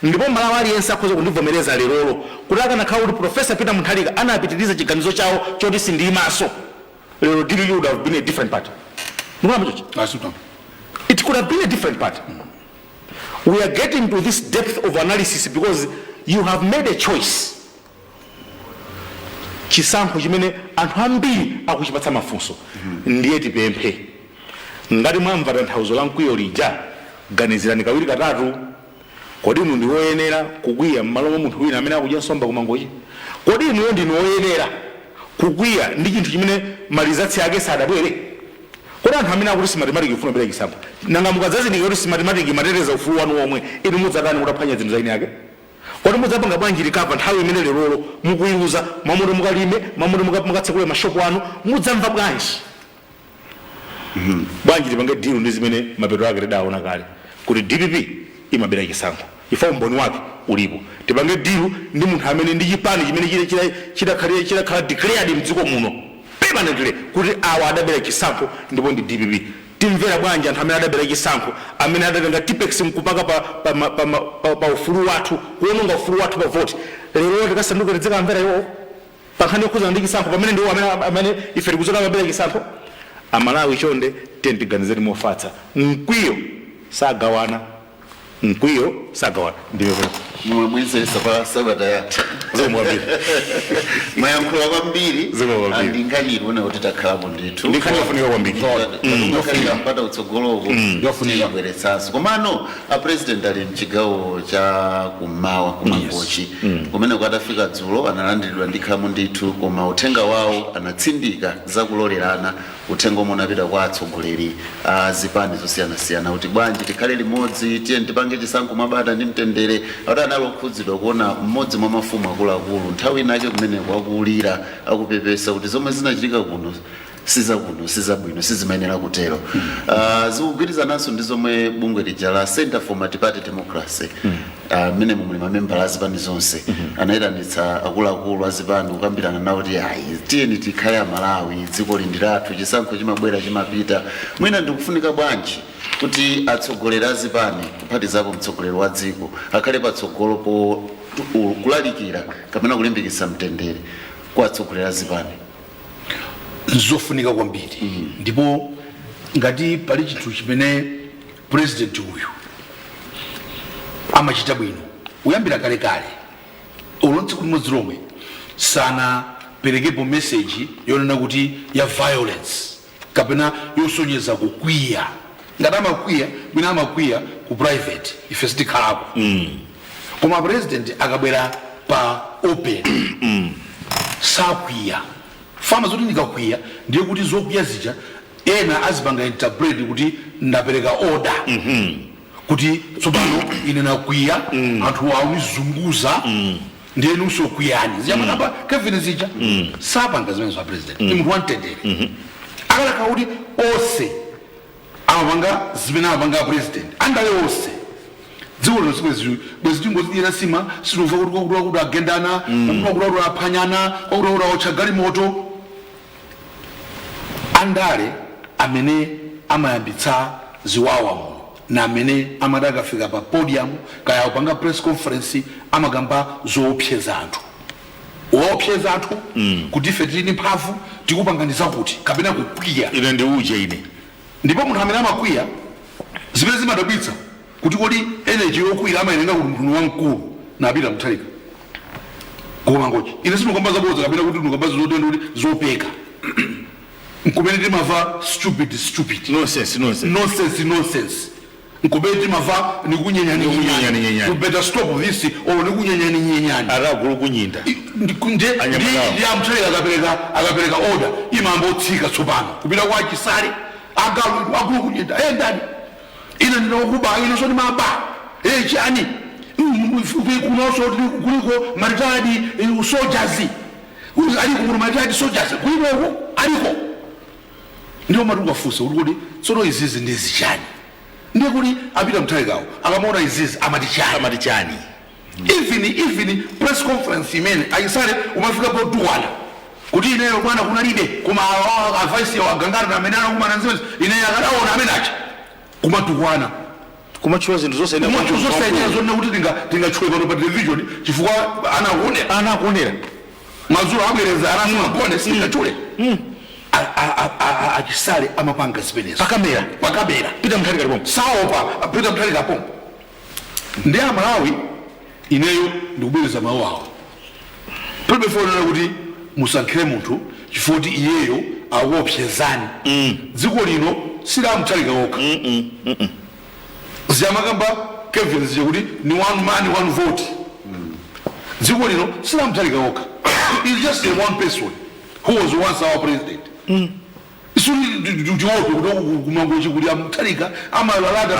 ndipo Malawi aliyense akhoza kundivomereza lerolo kuti akanakhala kuti Professor Peter Mutharika anapitiriza chiganizo chawo choti sindimaso lero DPP would have been a different party. It could have been a different party. We are getting to this depth of analysis because you have made a choice. Chisankho chimene anthu ambiri akuchipatsa mafunso ndiye tipemphe ngati mwamva tanthauzo la mkwiyo lija ganizirani kawiri katatu kodi inu ndi woyenera kukwiya m'malo mwa munthu wina amene akudya nsomba kumangochi kodi inuyo ndinu woyenera kukwiya ndi chinthu chimene malizatsi ake sadabwere kodi anthu amene akuti mathematics ifuna bela chisampho nanga mukadzazindikira kuti mathematics imateteza ufulu wanu omwe inu mudzatani kutaphwanya zinthu zaini yake kodi mudzapanga bwanji likapa nthawi imene lerolo mukuyiuza mamuti mukalime mamuti mukatsekule mashopu anu mudzamva bwanji bwanji tipange deal ndi zimene mapeto ake tidaona kale kuti DPP imabera chisankho ifa umboni wake ulipo tipange deal ndi munthu amene ndi chipani chimene chidakhala declared mdziko muno permanently kuti awa adabera chisankho ndipo ndi DPP. Timvera bwanji anthu amene adabera chisankho amene adatenga tipex mkupaka pa ufulu wathu kuononga ufulu wathu pa vote lero tikasanduka tidzikamvera iwo pankhani yokhuza ndi chisankho pamene ndiwo amene ife tikuzoka mabera chisankho Amalawi chonde tiganizeni mofatsa mkwiyo sagawana ndiyo mwezesa pa sabata yathu mayankhula kwambiri andinganiro una kuti takhalamo ndithu ndikhafunika kwambiri mpata utsogoloko ndiyabweretsanso komano apresident ali mchigawo cha kumawa kumangochi kumene kwadafika dzulo analandiridwa ndikhamo ndithu koma uthenga wawo anatsindika zakulolerana uthenga omwe unapita kwa atsogoleri zipani zosiyanasiyana kuti bwanji tikhale limodzi tiye tipange chisankho mabata ndi mtendere ati analokhudzidwa kuona mmodzi mwa mafumu akuluakulu nthawi inake kumene kwakulira akupepesa kuti zomwe zinachitika kuno sizabwino sizimayenera kutero zikugwirizananso ndi zomwe bungwe lija la Center for Multi-Party Democracy mene muli mamembala azipani zonse anayitanitsa akuluakulu azipani kukambirana nawo kuti tiyeni tikhale Amalawi dziko lindirathu chisankho chimabwera chimapita mwina ndikufunika bwanji kuti atsogoleri azipani kuphatizapo mtsogoleri wa dziko akhale patsogolo po kulalikira kapena kulimbikitsa mtendere kwa atsogoleri azipani zofunika kwambiri ndipo ngati pali chinthu chimene president uyu amachita bwino uyambira kale olonse kuti modzi lomwe sana perekepo message yonena kuti ya violence kapena yosonyeza kukwiya ngati amakwiya mwina amakwiya ku private ife sitikhalako koma president akabwera pa open sakwiya fama zoti ndikakwiya ndiye kuti zokwiya zija ena azipanga interpret kuti ndapereka order kuti tsopano ine nakwiya anthu awunizunguza ndiye nusokwiyani ziyamanaba Kevin zija sapanga zimene za president ni munthu wamtendere akalaka kuti onse amapanga zimene amapanga president andale onse dziko lonse bwezi tingozidira sima sinuva kuti agendana kuti aphanyana kuti aotcha moto andale amene amayambitsa ziwawa muno na amene amadakafika pa podium kaya upanga press conference amagamba zoopseza anthu kuti ife tili mphamvu tikupanganiza kuti kapena kukwiya ine ndi uje ine ndipo munthu amene amakwiya zimene zimadabwitsa kuti kodi energy yokwira amayenera kuti munthu wamkulu napita Mutharika kumangochi ine sinokamba zabodza kapena kuti ndikamba zodenda kuti zopeka nkumene timava stupid nonsense nkumene timava nikunyenyani you better stop this or nikunyenyani aragulu kunyinda nje ndi amtheleka akapereka order imambo otsika tsopano kupita kwa chisale agulu kunyinda ndani ine ndinokuba ine soti maba chani kunoso kuliko maritadi soldiers aliko kuna maritadi soldiers kuliko aliko ndio maduka fuso kuti tsono izizi ndizichani ndiye kuti apita mthelekawo akamona izizi amatichani even press conference imene ayisale umafika po duwana kuti ineyo bwana kunalibe kuma advice ya wagangana amene anakumana nzizi ineyo akadaona amene acha kumatukwana kumachua zinthu zonse zonna kuti tingachwe pano pa television chifukwa anakuonera mazulu abwereza anamagone singachule achisale amapanga zipenezo pakamera pita mthalika pompo saopa pita mthalika pompo ndi Malawi ineyo ndikubweza mawu awo palibefonera kuti musankhire munthu chifukwa kuti iyeyo akuopsezani dziko lino sila mthalika wokha ziyamakamba Kevin zije kuti ni one man one vote dziko lino sila mthalika wokha it's just a one person who was once our president isuri ndiwope kumangochi kuti amthalika amalalada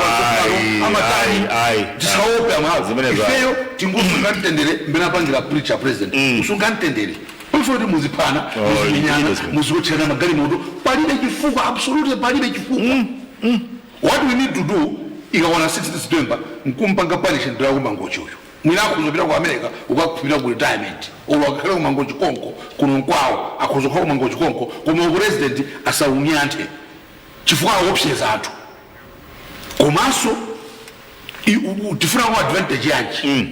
amatani tisaope amazi ifeyo tingosungatitendere mbena apangira preacher president usungatitendere pamfoti muzipana muzimenyana muzikothera magali moto palibe chifukwa absolutely palibe chifukwa what we need to do ikawana 6 September nkumpanga punishment ya kumangochi uyu mwina akuzopita ku America ukakupita ku retirement olwakhala kumangochi konko kuno kwawo akuzokhala kumangochi konko koma president asaunyanthe chifukwa options athu komanso tifuna ku advantage yanji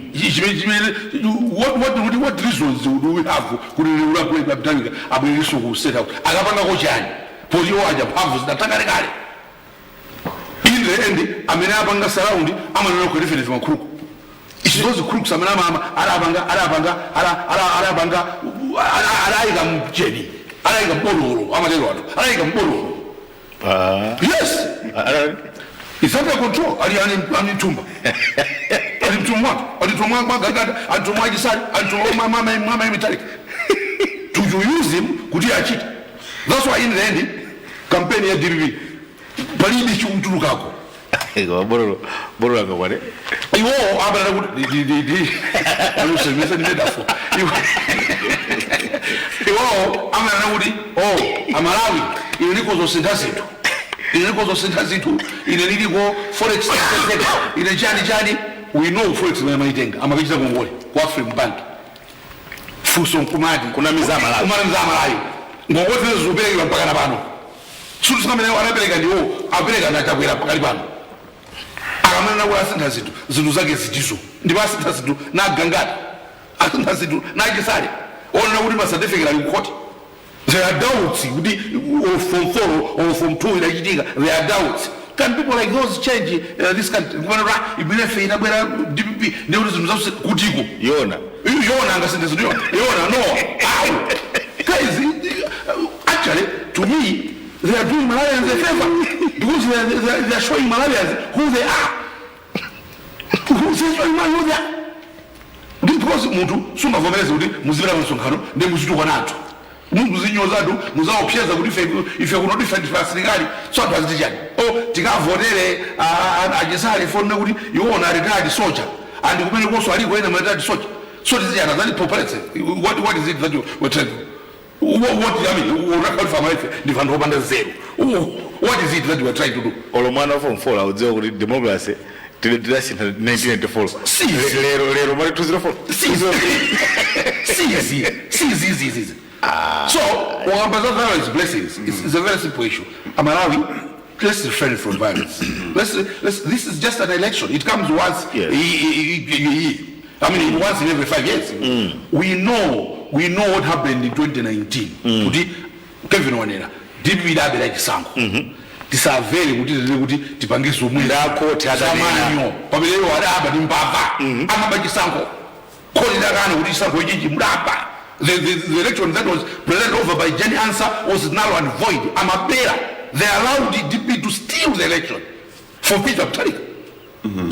what reasons do we have kuti ula kutabika abwiriso ku set up akapanga kochani polio aja mphamvu zidatangalekale in the end amene apanga surround amanena ku reference makruku those crooks amene arabanga araika mjeni araika mbololo amalero araika mbololo yes it's under control ali tumba alitumwa magagada alitumwa jisali alitumwa mama imitalik to use him kuti achite that's why in the end campaign ya DBB palibe chumtulukako borolo ngwane iwo abana kuti alusemesa ni metaphor iwo amana kuti Malawi iliko zosintha zinthu ine liliko forex ine chani we know forex mwana maitenga amapita kongole kwa African Bank fuso nkumadi kuna mizama Malawi ngokote zubeka mpaka na pano sutu sikamene wanapeleka ndiwo apeleka na chakwera pakali pano akamana kwa asintha zinthu zake zitizo ndipo asintha zinthu na gangati asintha zinthu na chisale ona kuti ma certificate ali kukoti there are doubts kuti from 4 or from 2 inachitika there are doubts can people like those change this country kumanora ibilefe inabwera DPP ndio zinthu zaso kutiko yona angasintha zinthu yona no guys actually to me they are doing Malawians a favor because they are showing Malawians who they are. Because muntu suma vomeleza kuti muzivira msonkhano ndi muzitukwa nathu muzinyozadu muzaopseza kuti ife kuno defend asilikali so atazitichani tikavotere ajisale fona kuti iwona retired soldier and kumene koso aliko ena retired soldier so tiziyana zali populate what is it that you were trying what I mean urakali fama ife ndivando opanda zero what is it that you are trying to do olomwana from 4 audziwa kuti democracy Tilasi 1994. Lero mari 204. See. So, what is blessings? It's a very simple issue. Malawi, let's refrain from violence. This is just an election. It comes once. Yes. I mean, once in every 5 years. We know what happened in 2019. Kevin Wanera did we that like Sanko. Tisavele kuti tipangiso mwenda kothi atamanyo pamene wada aba ndimbava amabaji sanko The election that was presented over by Jenny Answer was null and void. I'm a bearer. They allowed the DP to steal the election for Peter Mutharika.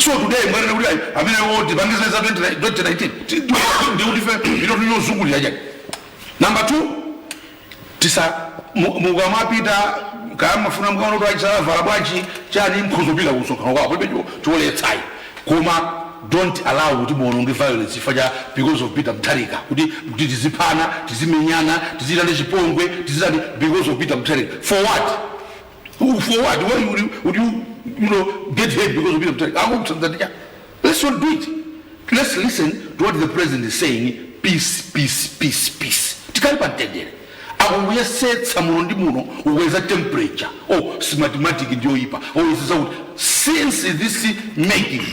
So today, I mean, I want the 2019. Number two, Tisa Mugamapita, Kama Funam Varabachi, Chani Kuzubila Usoka, to let tie. Kuma. Don't allow the violence because of Peter Mutharika. Tizipana, Tiziminyana, Tizipongwe, because of Peter Mutharika. For what? For what? Why would you get hate because of Peter Mutharika? Let's not do it. Let's listen to what the president is saying. Peace, peace, peace, peace. Tikalipantendere. We have said someone who has a temperature. Oh, it's mathematics in your ipa. Oh, it's out. Since this making.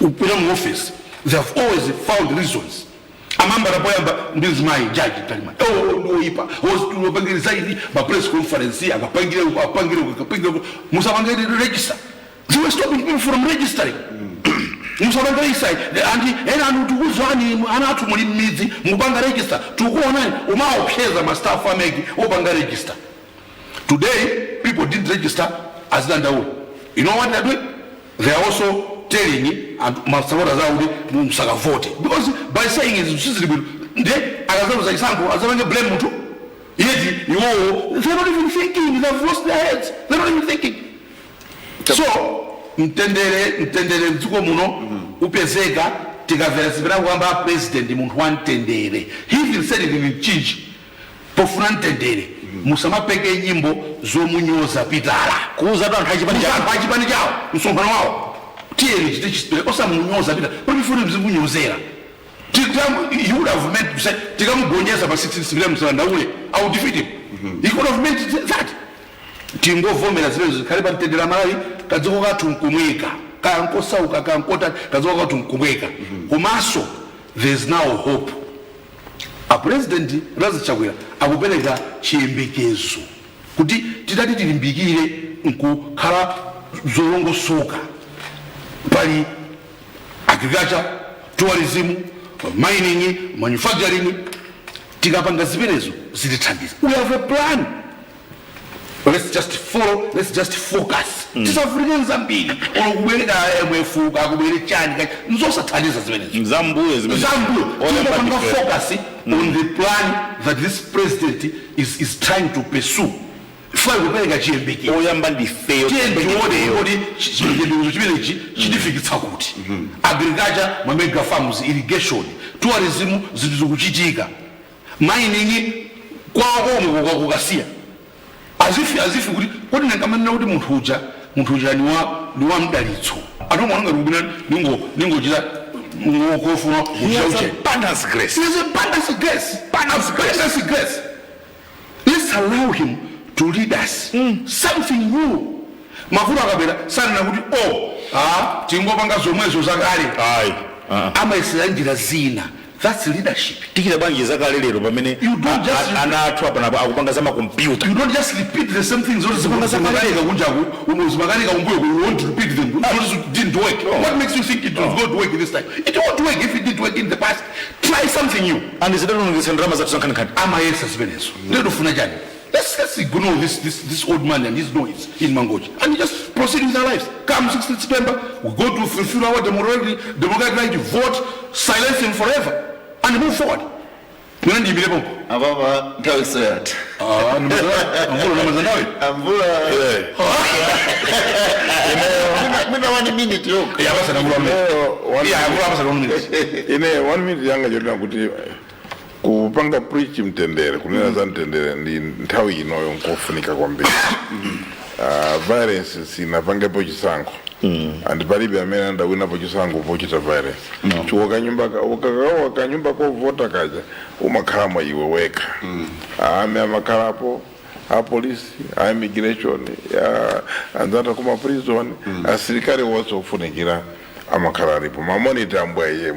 Office, they have always found reasons. Amamba Raboyamba is my judge. Oh, no, Ipa, was to Bangladesh, my press conference here, Musamanga register. They were stopping people from registering. Musamanga side, the anti and to Uzani, Anatumani Mizi, Mubanga register, to go on, Umao Pesa, my staff are making Obanga register. Today, people didn't register as Dandao. You know what they're doing? They are also telling me and Masawara Zaudi Mumsaga vote. Because by saying it's they are going to blame Mutu. Yet they're not even thinking, they've lost their heads. They're not even thinking. So Ntendere Ntuko Muno, Upezega, Tigavera Wamba President Munwan Tendere. He even said it in Chich. Pofran Tendere. Musama Peke Yimbo, Zomunyoza Pitala. Kuza don't Hajibanijao, Musomao. Also, Munyoza Pita. What if you Zera? You would have meant to say, Tigam Gonyas about 16 and I would defeat him. He could have meant that. Tingo Vomen as well as Caliban Tedramari, Kazoga to Kumeka, Kanko Sauka, Kankota, Kazoga to Kumeka. Kumaso, there's now hope. A president, Razachawira, Abubelega, Chimbekezu. Kuti, Tidati Timbigire, Nku, Kara, Zorongo Soka, Pari, agriculture, tourism, mining, manufacturing, Tigapanga Ziberezu, Ziditandis. We have a plan. Let's just follow, let's just focus. Just African Zambini, or where I am, where Fuga, where China, Zosa Tanis as well. Zambu is Zambu. Focusing on the plan that this president is trying to pursue. If I will make a GMB, Oyambandi failed. Agriculture, Mamega farms, irrigation, tourism, Zuzujiga, mining, Guago, as if we wouldn't come and know the Mutuja Nuam. I don't want to Ningo go for Banner's grace. He has a Banner's grace. Banner's grace. Let's allow him to lead us something new. Mafura Kabela, Sana Tingo Banga Zomezo Zagari. Ama Islandia Zina. That's leadership. You don't just you don't just repeat the same things. We want to repeat them. It didn't work. What makes you think it will go to work this time? It won't work if it didn't work in the past. Try something new. And is let's ignore this old man and his noise in Mangochi and just proceed with our lives. Come 16th September, we go to fulfill our democratic right to vote, silence him forever, and move forward. Ababa Tawsat. I'm 1 minute. In 1 minute, young kupanga preach mtendere kunena za mtendere ndi nthawi ino yonkofunika kwambiri. Violence sinapanga po chisankho and palibe amene andawina po chisankho pochita violence chiwoka nyumba ko vota kaja umakhala iwe weka ame amakhalapo a police a immigration anzata kuma prison asilikali wonse ofunikira amakhala alipo mamonita mbwaye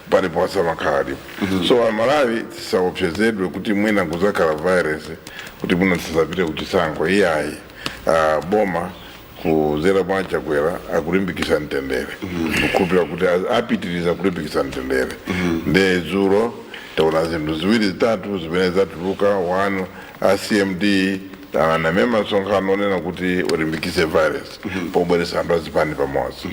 palipo amakhala alipo. So Malawi tisaopsezedwe kuti mwina kuzakhala virus kuti muno tisapite kuchisankho iyayi boma kuzera mwa Chakwera akulimbikisa mtendere kukhulupirira kuti apitiriza kulimbikisa mtendere nde dzulo taona zinthu ziwiri zitatu zimene zatuluka one CMD anamema masonkhano onena kuti ulimbikise virus pobweresa anthu azipani pamodzi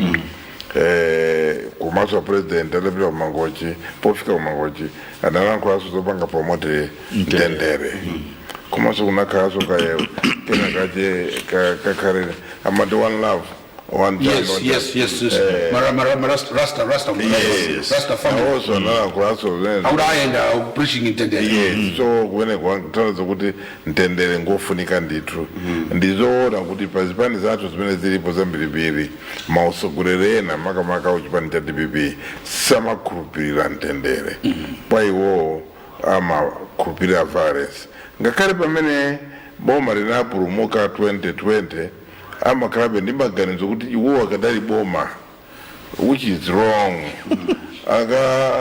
komanso president alapita kumangochi pofika kumangochi adalankhulaso zopanga promote mtendere komanso kunakhalanso kena kache kakhalele amati one love one child, yes. Rasta family. Also analankhulaso aenda preaching mtendere. Yes, so kuene kwantanazo kuti mtendere ngofunika ndithu ndizoona kuti pazipani zathu zimene zilipo zambirimbiri mausogolelena makamaka uchipani cha DPP samakhulupirira mtendere pa iwo amakhulupirira violence ngakhale pamene boma linapulumuka 2020 amakalabe ndi maganizo kuti iwo akadali boma which is wrong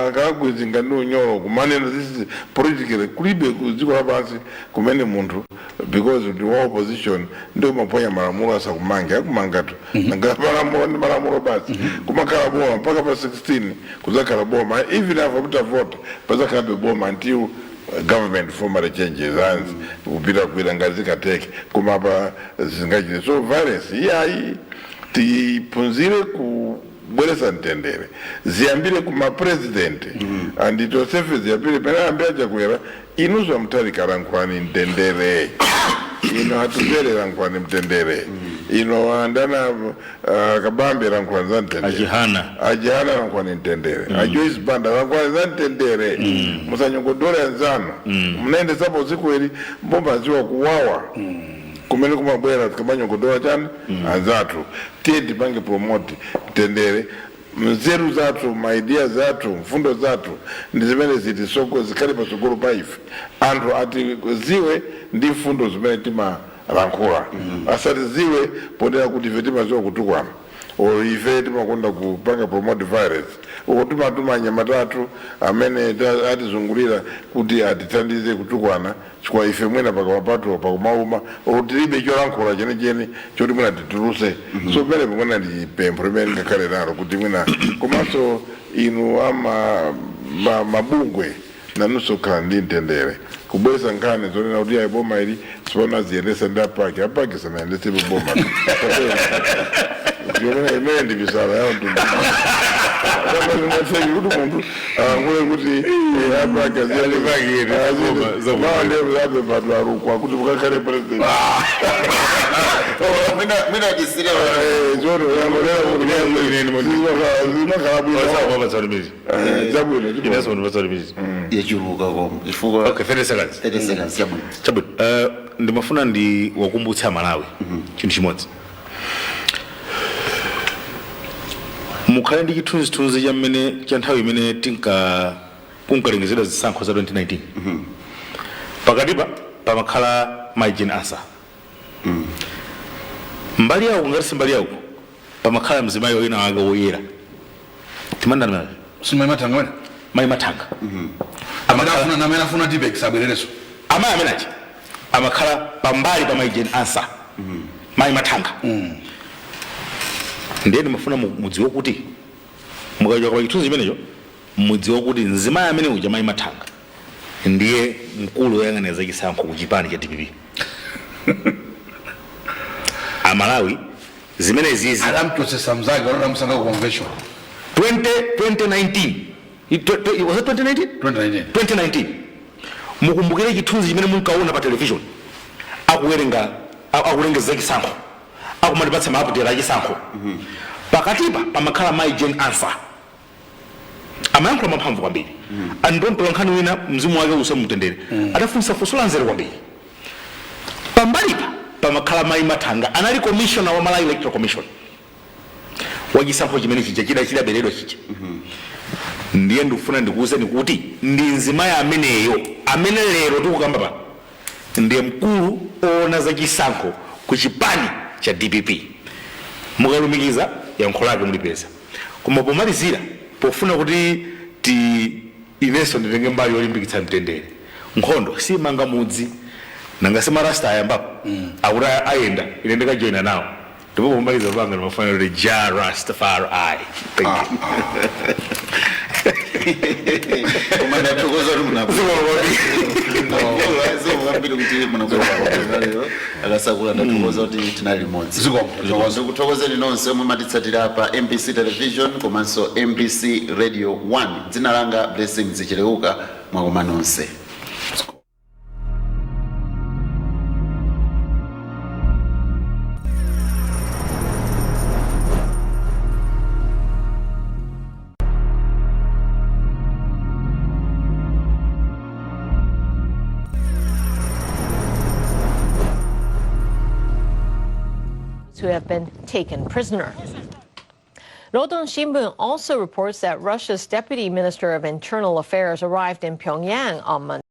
akagwizinga ndi unyolo kumanena this is politically kulibe kuziko lapansi kumene munthu because the opposition ndio maponya malamulo asakumange akumangatu nanga malamulo basi kumakhala boma mpaka pa 16 kuzakhala boma even after vote pazakhala boma until government formally changes hands kupita kuira ngazi kateke kuma pa zingachite so violence yayi tipunzire kubweresa mtendere ziyambire kuma president and it was safe ziyambire pena ambia Chakwera inuzwa mtalika rankwani mtendere ino hatuzele rankwani mtendere ino andana kabambe rankwani za mtendere ajihana rankwani mtendere ajoisi banda rankwani za mtendere musanyongodole nzano mnaende sapo siku hili mbomba ziwa kuwawa kumene kumabwera tikamanyongodola chani anzatu tiye tipange promote mtendere mzeru zathu maidia zathu mfundo zathu ndi zimene ziti soko zikhale pasogolo pa ife anthu ati ziwe ndi mfundo zimene timalankhula asati ziwe podera kuti ife timaziwa kutukwana o ife timakonda kupanga promote virus uko timatuma nyamatatu amene atizungulira kuti atithandize kutukwana chikwa ife mwina pakamapatu pakumauma tilibe cholankhula chenechene choti mwina tituluse so pene mwina ndi pempho limene ngakhale nalo kuti mwina komanso inu mabungwe nanunso khala ndi mtendere kubweza nkhani zonena kuti ayi boma ili sipona ziyendesa ndi apaki sanayendesebe boma imene ndibisala yawo kuti muntu angule kuti apaki aziyendesebe batu arukwa kuti mukakhale president mina jisire zono yangolera kuti yechuluka komo ifuko okay 30 seconds chabu ndimafuna ndi wakumbutsa Malawi chinthu chimodzi mukhale ndi chithunzithunzi cha mmene cha nthawi imene kunkalengezedwa zisankho za 2019 pakatipa pamakhala maijeni asa mbali yawo ngati mbali yawo pamakhala mzimayi oyina wanga woyera timandana simai matanga wena mai matanga amene afuna tibek sabwerereso amayi amenachi amakhala pambali pa maijeni asa mai matanga ndiye ndimafuna mudziwe kuti mukachoka pa chithunzi chimenecho mudziwe kuti mzimayi amene uja mai matanga ndiye mkulu woyang'anira za chisankho ku chipani cha DPP Malawi zimene zizi adamtosesa mzake adamusanga ku convention 2019 was it 2019 mukumbukire chithunzi chimene munkaona pa television akulengeza chisankho akumatipatsa maaputera achisankho pakatipa pamakhala maijeni answer amayankhula mamphamvu kwambiri andontola nkhani wina mzimu wake usamutendere adafunsa funso la nzeru kwambiri pambalipa pamakhala mai matanga anali commissioner wa Malawi Electoral Commission wachisankho chimene chidaberedwa chicha ndiye ndikufuna ndikuwuzeni kuti ndi mzimayi ameneyo amene lero tikukamba pa ndiye mkulu oona za chisankho ku chipani cha DPP mukalumikiza yankho lake mulipeza koma pomalizira pofuna kuti inenso nditenge mbali yolimbikitsa mtendere nkhondo simanga mudzi nanga simarasta ayambapo akuti ayenda ine ndikajoyina nawo ndipo pomaliza panga ndimafanira kuti Ja Rastafari. Thank you. Koma ndatokoza kuti munapambiri kuti munakwera lero akasakula ndatokoza kuti tinali limodzi. Ndikuthokozeni nonse mumatitsatira apa MBC Television komanso MBC Radio 1. Dzina langa Blessings Chileuka, mwakoma nonse. who have been taken prisoner. Rodon Shimbun also reports that Russia's Deputy Minister of Internal Affairs arrived in Pyongyang on Monday.